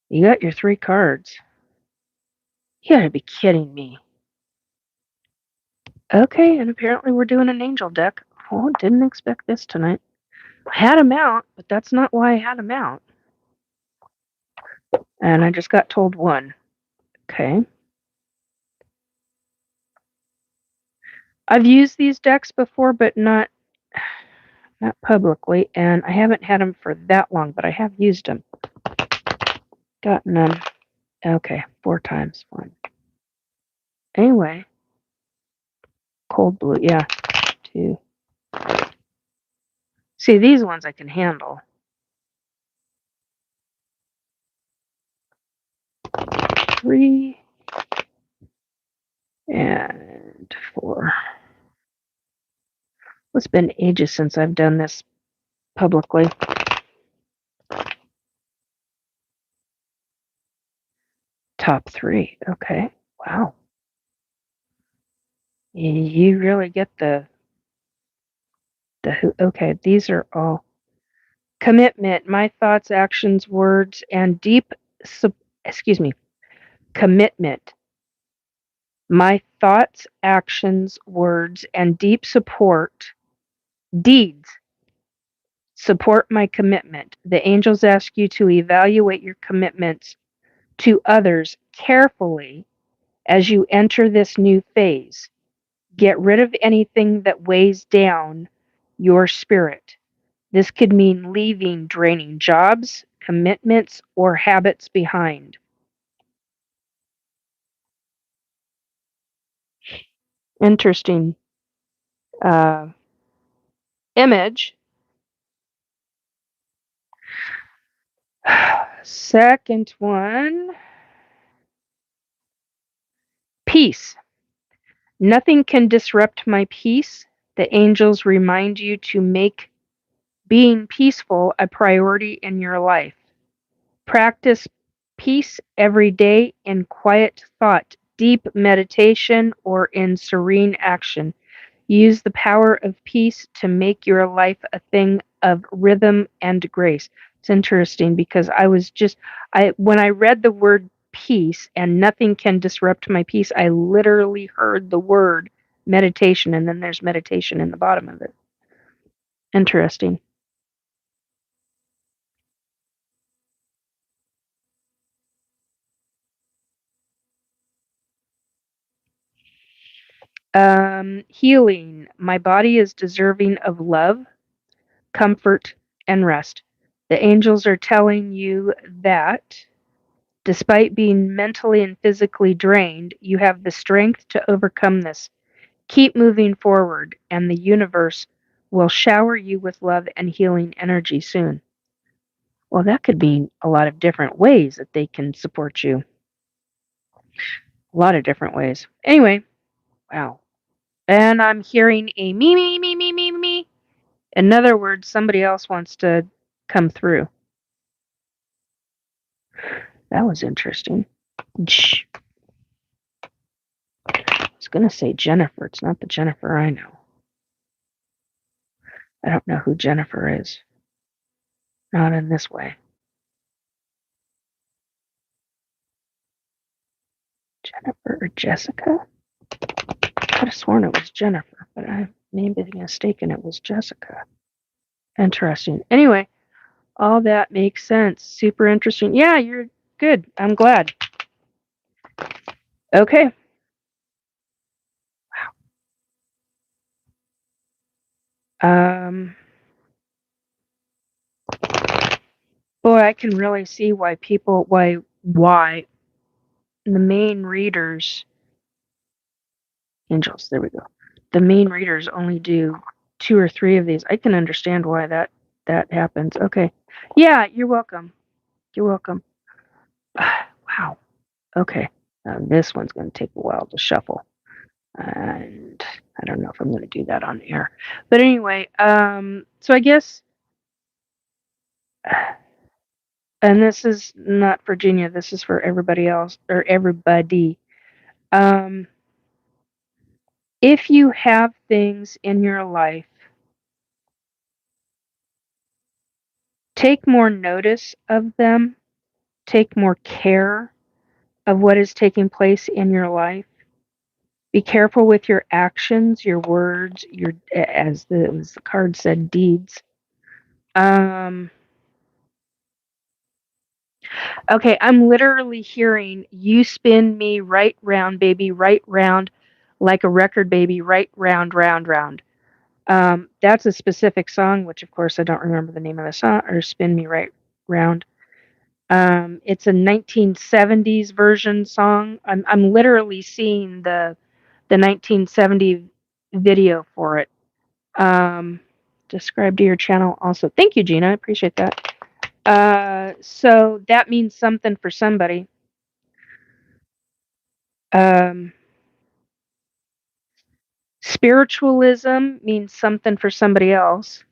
You got your 3 cards. You gotta be kidding me. Okay, and apparently we're doing an angel deck. Oh, didn't expect this tonight. I had them out, but that's not why I had them out. And I just got told one. Okay. I've used these decks before, but not publicly, and I haven't had them for that long, but I have used them. Gotten them. Okay, 4 times. 1. Anyway, cold blue. Yeah, 2. See, these ones I can handle. 3 and 4. It's been ages since I've done this publicly. Top 3. Okay. Wow. You really get the okay, these are all commitment, my thoughts, actions, words, and deep commitment. My thoughts, actions, words, and deep deeds support my commitment. The angels ask you to evaluate your commitments to others carefully as you enter this new phase. Get rid of anything that weighs down your spirit. This could mean leaving draining jobs, commitments, or habits behind. Interesting uh, image. Second one, peace. Nothing can disrupt my peace. The angels remind you to make being peaceful a priority in your life. Practice peace every day in quiet thought, deep meditation, or in serene action. Use the power of peace to make your life a thing of rhythm and grace. It's interesting because when I read the word peace and nothing can disrupt my peace, I literally heard the word meditation, and then there's meditation in the bottom of it. Interesting. Healing. My body is deserving of love, comfort, and rest. The angels are telling you that Despite being mentally and physically drained, you have the strength to overcome this. Keep moving forward, and the universe will shower you with love and healing energy soon. Well, that could mean a lot of different ways that they can support you. A lot of different ways. Anyway, wow. And I'm hearing a me, me, me, me, me, me. In other words, somebody else wants to come through. That was interesting. Shh. I was going to say Jennifer. It's not the Jennifer I know. I don't know who Jennifer is. Not in this way. Jennifer or Jessica? I could have sworn it was Jennifer, but I may be mistaken. It was Jessica. Interesting. Anyway, all that makes sense. Super interesting. Yeah, you're good. I'm glad. Okay. Wow. Boy, I can really see why the main readers, angels, there we go. The main readers only do 2 or 3 of these. I can understand why that happens. Okay. Yeah, you're welcome. You're welcome. Wow. Okay. This one's going to take a while to shuffle. And I don't know if I'm going to do that on air. But anyway, so I guess, and this is not Virginia, this is for everybody else, or everybody. If you have things in your life, take more notice of them, take more care of what is taking place in your life. Be careful with your actions, your words, your, as the card said, deeds. Okay, I'm literally hearing you spin me right round, baby, right round, like a record, baby, right round, round, round. That's a specific song, which of course I don't remember the name of the song, or spin me right round. It's a 1970s version song. I'm literally seeing the 1970 video for it. Describe to your channel also. Thank you, Gina. I appreciate that. So that means something for somebody. Spiritualism means something for somebody else.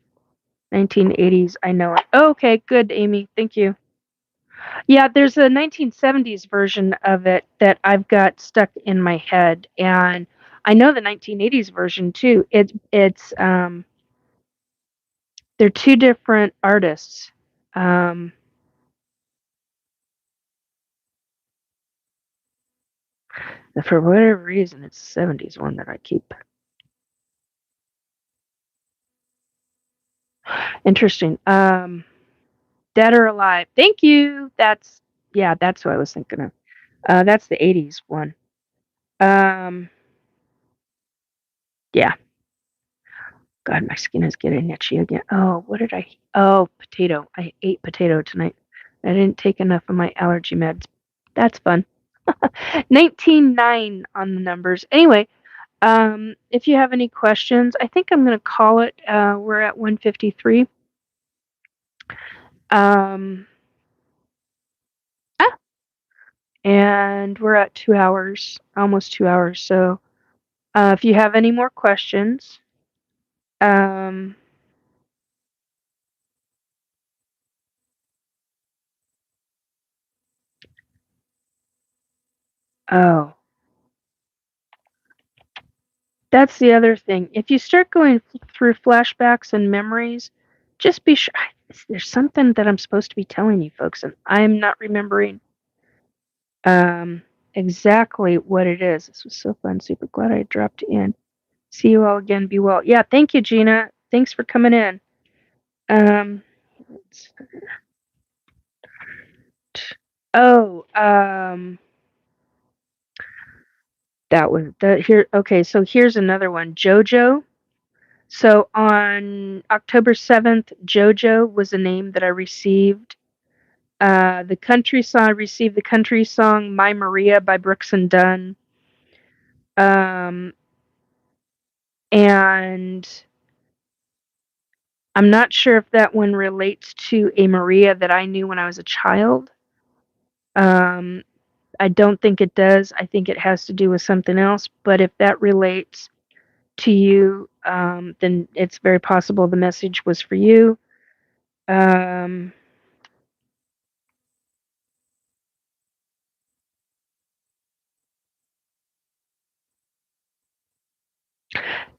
1980s, I know it. Oh, okay, good, Amy. Thank you. Yeah, there's a 1970s version of it that I've got stuck in my head, and I know the 1980s version too. It's they're 2 different artists. For whatever reason, it's the 70s one that I keep. Interesting. Dead or Alive. Thank you. That's who I was thinking of. That's the 80s one. Yeah. God, my skin is getting itchy again. Oh, what did I? Oh, potato. I ate potato tonight. I didn't take enough of my allergy meds. That's fun. 19.9 on the numbers. Anyway, if you have any questions, I think I'm going to call it. We're at 1:53. And we're at 2 hours, almost 2 hours. So, if you have any more questions, oh, that's the other thing. If you start going through flashbacks and memories, just be sure. There's something that I'm supposed to be telling you folks, and I'm not remembering exactly what it is. This was so fun. Super glad I dropped in. See you all again. Be well. Yeah, thank you, Gina. Thanks for coming in. That was the here. Okay, so here's another one. JoJo. So on October 7th, JoJo was a name that I received The country song received the country song "My Maria" by Brooks and Dunn. And I'm not sure if that one relates to a Maria that I knew when I was a child. Um, I don't think it does. I think it has to do with something else. But if that relates to you, then it's very possible the message was for you. Um,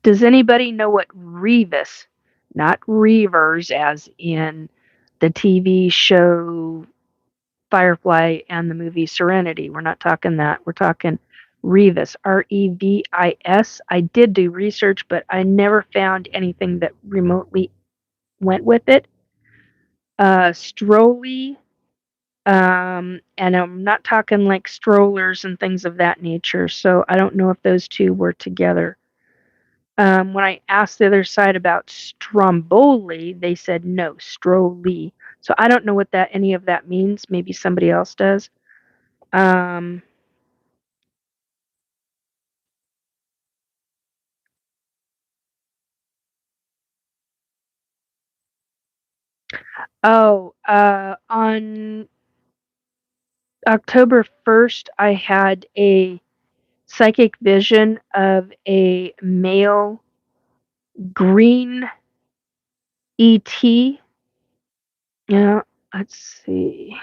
does anybody know what Revis, not Reavers, as in the TV show Firefly and the movie Serenity? We're not talking that. We're talking Revis, Revis. I did do research, but I never found anything that remotely went with it. Strolly, and I'm not talking like strollers and things of that nature, so I don't know if those two were together. When I asked the other side about Stromboli, they said no, Strolli. So I don't know what that any of that means. Maybe somebody else does. Um, on October 1st, I had a psychic vision of a male green ET. Yeah, let's see.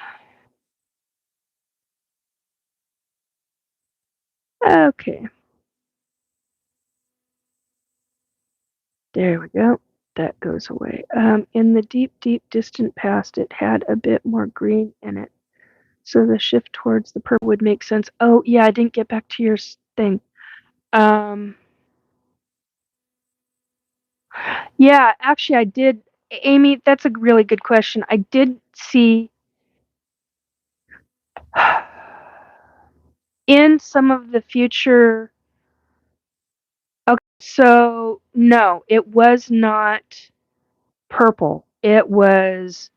Okay, there we go. That goes away. In the deep, deep, distant past, it had a bit more green in it. So the shift towards the purple would make sense. Oh, yeah, I didn't get back to your thing. Um, yeah, actually, I did. Amy, that's a really good question. I did see in some of the future. Okay, so no, it was not purple. It was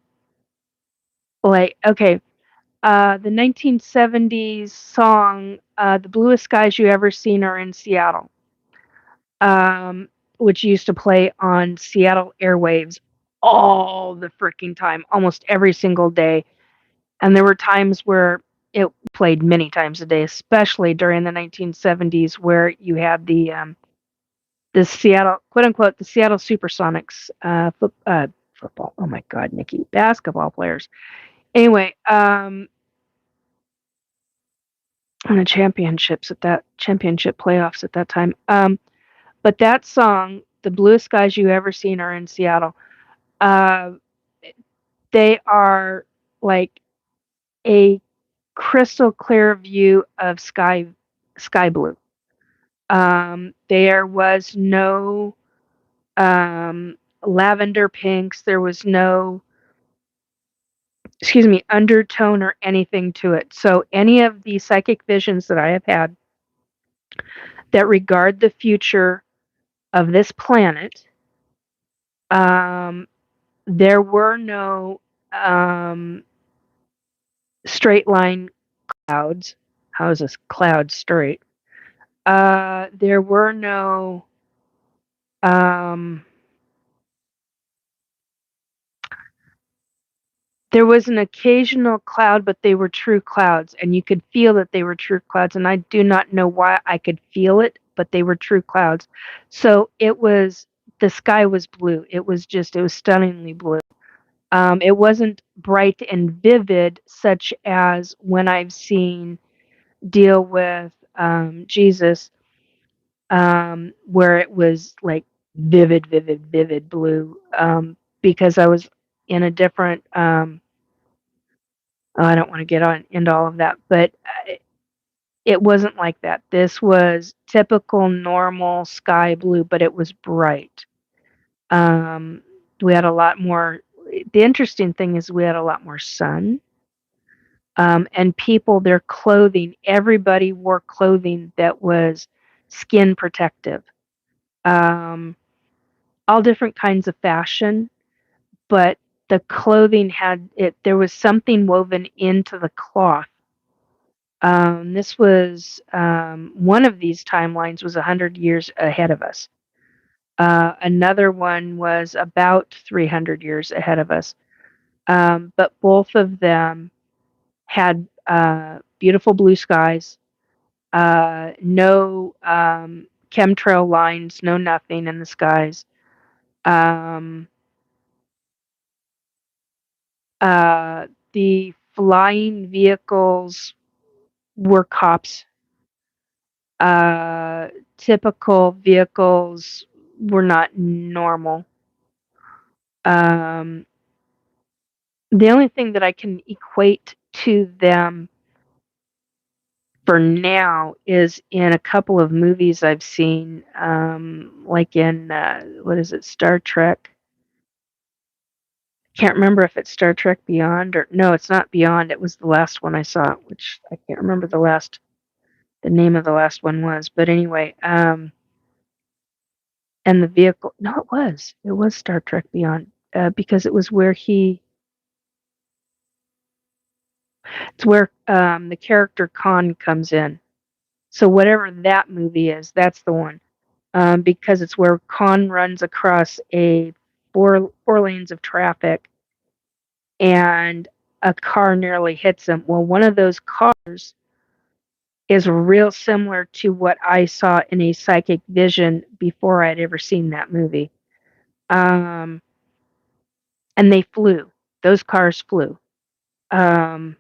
like, okay, the 1970s song, The Bluest Skies You Ever Seen Are in Seattle, um, which used to play on Seattle airwaves all the freaking time, almost every single day. And there were times where it played many times a day, especially during the 1970s, where you had the Seattle, quote unquote, the Seattle Supersonics football. Oh my God, Nikki, basketball players. Anyway, on the championship playoffs at that time. But that song, "The Bluest Skies You Ever Seen Are in Seattle," uh, they are like a crystal clear view of sky blue. There was no lavender pinks. There was no, excuse me, undertone or anything to it. So any of the psychic visions that I have had that regard the future of this planet, um, there were no straight line clouds. How is this cloud straight? There were no um, there was an occasional cloud, but they were true clouds, and you could feel that they were true clouds. And I do not know why I could feel it, but they were true clouds. So it was, the sky was blue. It was stunningly blue. It wasn't bright and vivid, such as when I've seen deal with Jesus, where it was like vivid, vivid, vivid blue. Because I was in a different. I don't want to get on into all of that, but it wasn't like that. This was typical, normal sky blue, but it was bright. We had a lot more. The interesting thing is we had a lot more sun. And people, their clothing, everybody wore clothing that was skin protective. Um, all different kinds of fashion, but the clothing had it. There was something woven into the cloth. This was one of these timelines was 100 years ahead of us. Another one was about 300 years ahead of us. But both of them had beautiful blue skies, no chemtrail lines, no nothing in the skies. Um, the flying vehicles were cops. Uh, Typical vehicles were not normal. Um, the only thing that I can equate to them for now is in a couple of movies I've seen, like in what is it, Star Trek? Can't remember if it's Star Trek Beyond or no, it's not Beyond. It was the last one I saw, which I can't remember the name of the last one was. But anyway, and the vehicle. No, it was Star Trek Beyond because it was where it's where the character Khan comes in. So whatever that movie is, that's the one. Because it's where Khan runs across a four lanes of traffic and a car nearly hits him. Well, one of those cars is real similar to what I saw in a psychic vision before I'd ever seen that movie. Um, and they flew. Those cars flew. Um,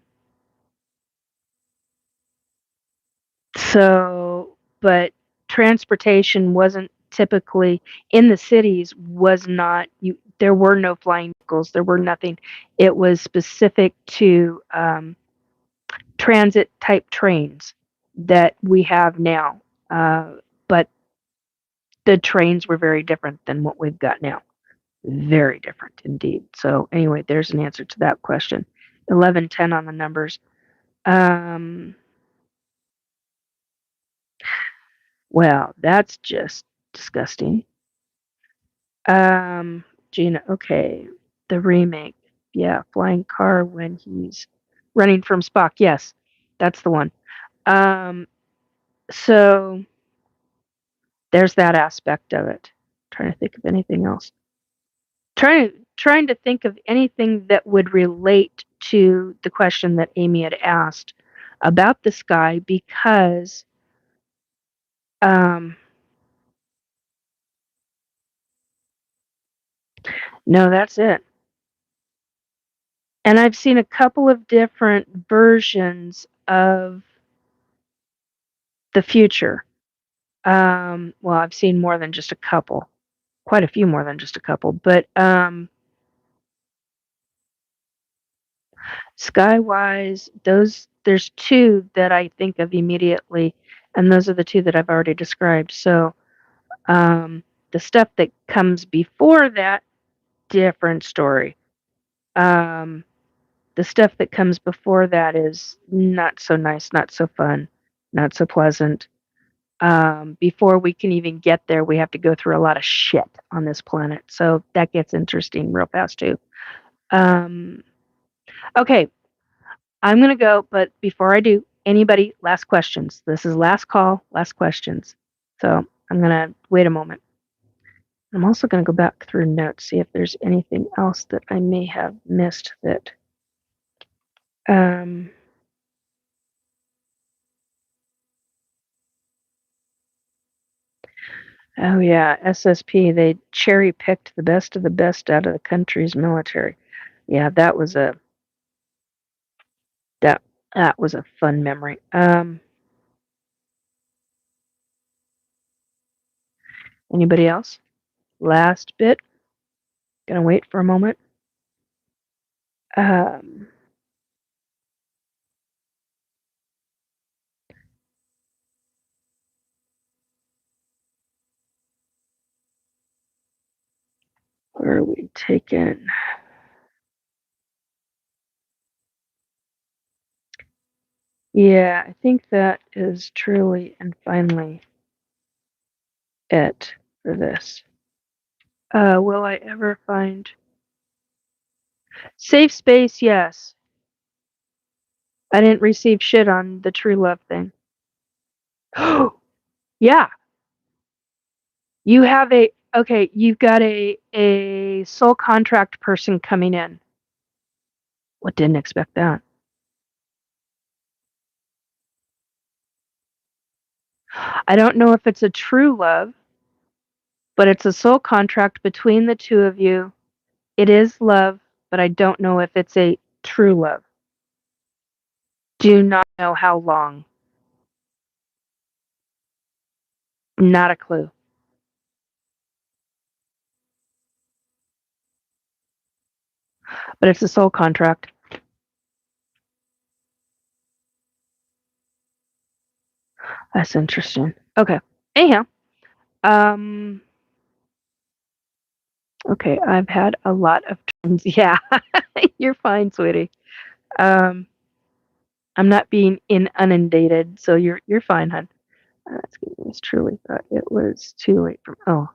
but transportation wasn't typically in the cities was not you. There were no flying vehicles. There were nothing. It was specific to transit type trains that we have now. But the trains were very different than what we've got now. Very different indeed. So anyway, there's an answer to that question. 1110 on the numbers. Um, well, that's just disgusting. Gina, okay. The remake. Yeah, flying car when he's running from Spock. Yes, that's the one. Um, so there's that aspect of it. Trying to think of anything else. Trying to think of anything that would relate to the question that Amy had asked about the sky because um no, that's it. And I've seen a couple of different versions of the future. Well, I've seen more than just a couple, quite a few more than just a couple, but Skywise, those there's two that I think of immediately, and those are the two that I've already described. So, the stuff that comes before that, different story. Um, the stuff that comes before that is not so nice, not so fun, not so pleasant. Before we can even get there, we have to go through a lot of shit on this planet. So that gets interesting real fast too. Um, okay, I'm gonna go, but before I do, anybody, last questions. This is last call, last questions. So I'm gonna wait a moment. I'm also gonna go back through notes, see if there's anything else that I may have missed that. Um, oh yeah, SSP. They cherry picked the best of the best out of the country's military. Yeah, that that was a fun memory. Anybody else? Last bit. Gonna wait for a moment. Um, where are we taking? Yeah, I think that is truly and finally it for this. Will I ever find Safe space, yes. I didn't receive shit on the true love thing. Yeah, you have a okay, you've got a sole contract person coming in. What, didn't expect that. I don't know if it's a true love, but it's a sole contract between the two of you. It is love, but I don't know if it's a true love. Do not know how long. Not a clue. But it's a sole contract. That's interesting. Okay. Anyhow, um, okay, I've had a lot of turns. Yeah, you're fine, sweetie. Um, I'm not being inundated, so you're fine, hon. That's good news. Truly thought it was too late for. Oh,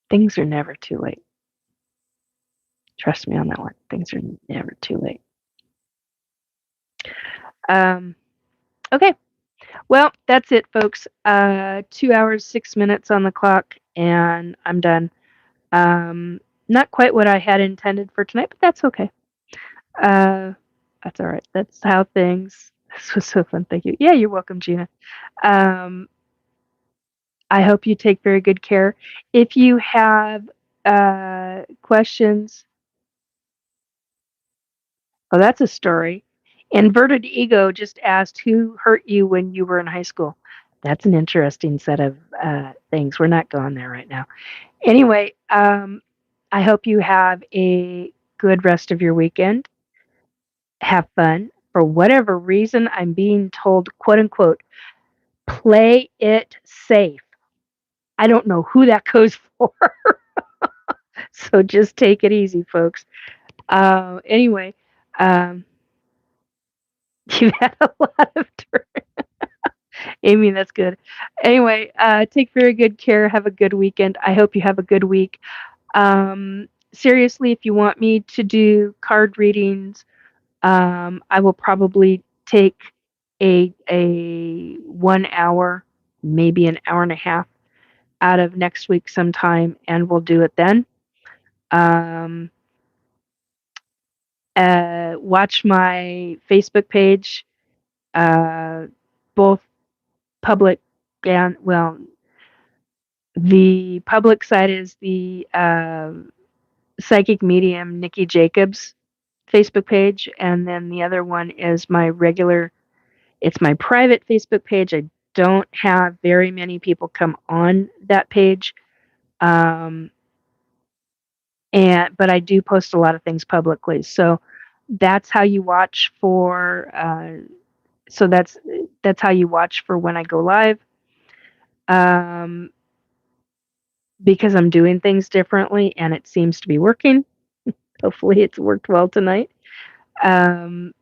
things are never too late. Trust me on that one. Things are never too late. Um, okay. Well, that's it, folks. 2 hours, 6 minutes on the clock, and I'm done. Um, Not quite what I had intended for tonight, but that's okay. Uh, that's all right. That's how things. This was so fun. Thank you. Yeah, you're welcome, Gina. Um, I hope you take very good care. If you have questions, oh, that's a story. Inverted Ego just asked who hurt you when you were in high school. That's an interesting set of things. We're not going there right now. Anyway, I hope you have a good rest of your weekend. Have fun. For whatever reason, I'm being told, quote unquote, play it safe. I don't know who that goes for. So just take it easy, folks. Anyway, um, you've had a lot of turn. Amy, that's good. Anyway, take very good care. Have a good weekend. I hope you have a good week. Seriously, if you want me to do card readings, I will probably take a 1 hour, maybe an hour and a half out of next week sometime, and we'll do it then. Um, Watch my Facebook page, both public and well, the public side is the psychic medium Nikki Jacobs Facebook page, and then the other one is my regular. It's my private Facebook page. I don't have very many people come on that page, um, and but I do post a lot of things publicly. So that's how you watch for. So that's how you watch for when I go live. Um, because I'm doing things differently, and it seems to be working. Hopefully, it's worked well tonight. Um,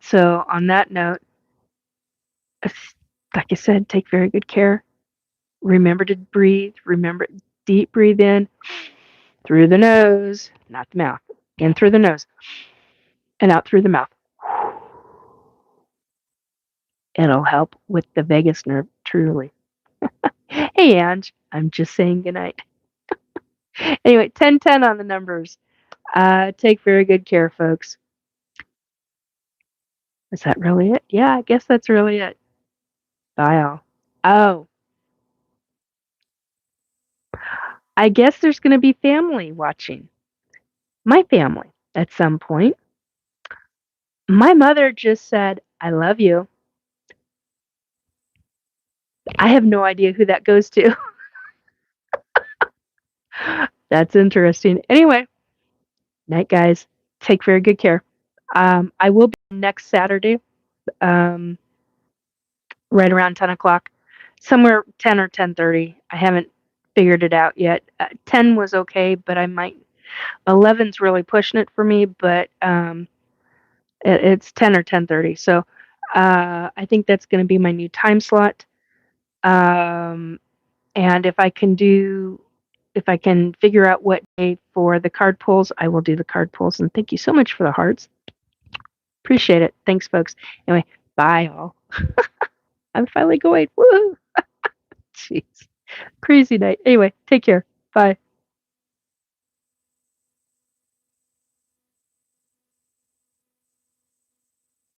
so on that note, like I said, take very good care. Remember to breathe. Remember, deep breathe in through the nose, not the mouth. In through the nose and out through the mouth. It'll help with the vagus nerve, truly. Hey, Ange, I'm just saying goodnight. Anyway, 1010 on the numbers. Take very good care, folks. Is that really it? Yeah, I guess that's really it. Bye, all. Oh, I guess there's going to be family watching. My family at some point. My mother just said, I love you. I have no idea who that goes to. That's interesting. Anyway, night, guys. Take very good care. I will be next Saturday, um, right around 10 o'clock, somewhere 10 or 10:30. I haven't figured it out yet. 10 was okay, but I might. 11's really pushing it for me, but it's 10 or 10:30. So I think that's going to be my new time slot. And if I can do if I can figure out what day for the card pulls, I will do the card pulls. And thank you so much for the hearts. Appreciate it. Thanks, folks. Anyway, bye all. I'm finally going. Woo! Jeez. Crazy night. Anyway, take care. Bye.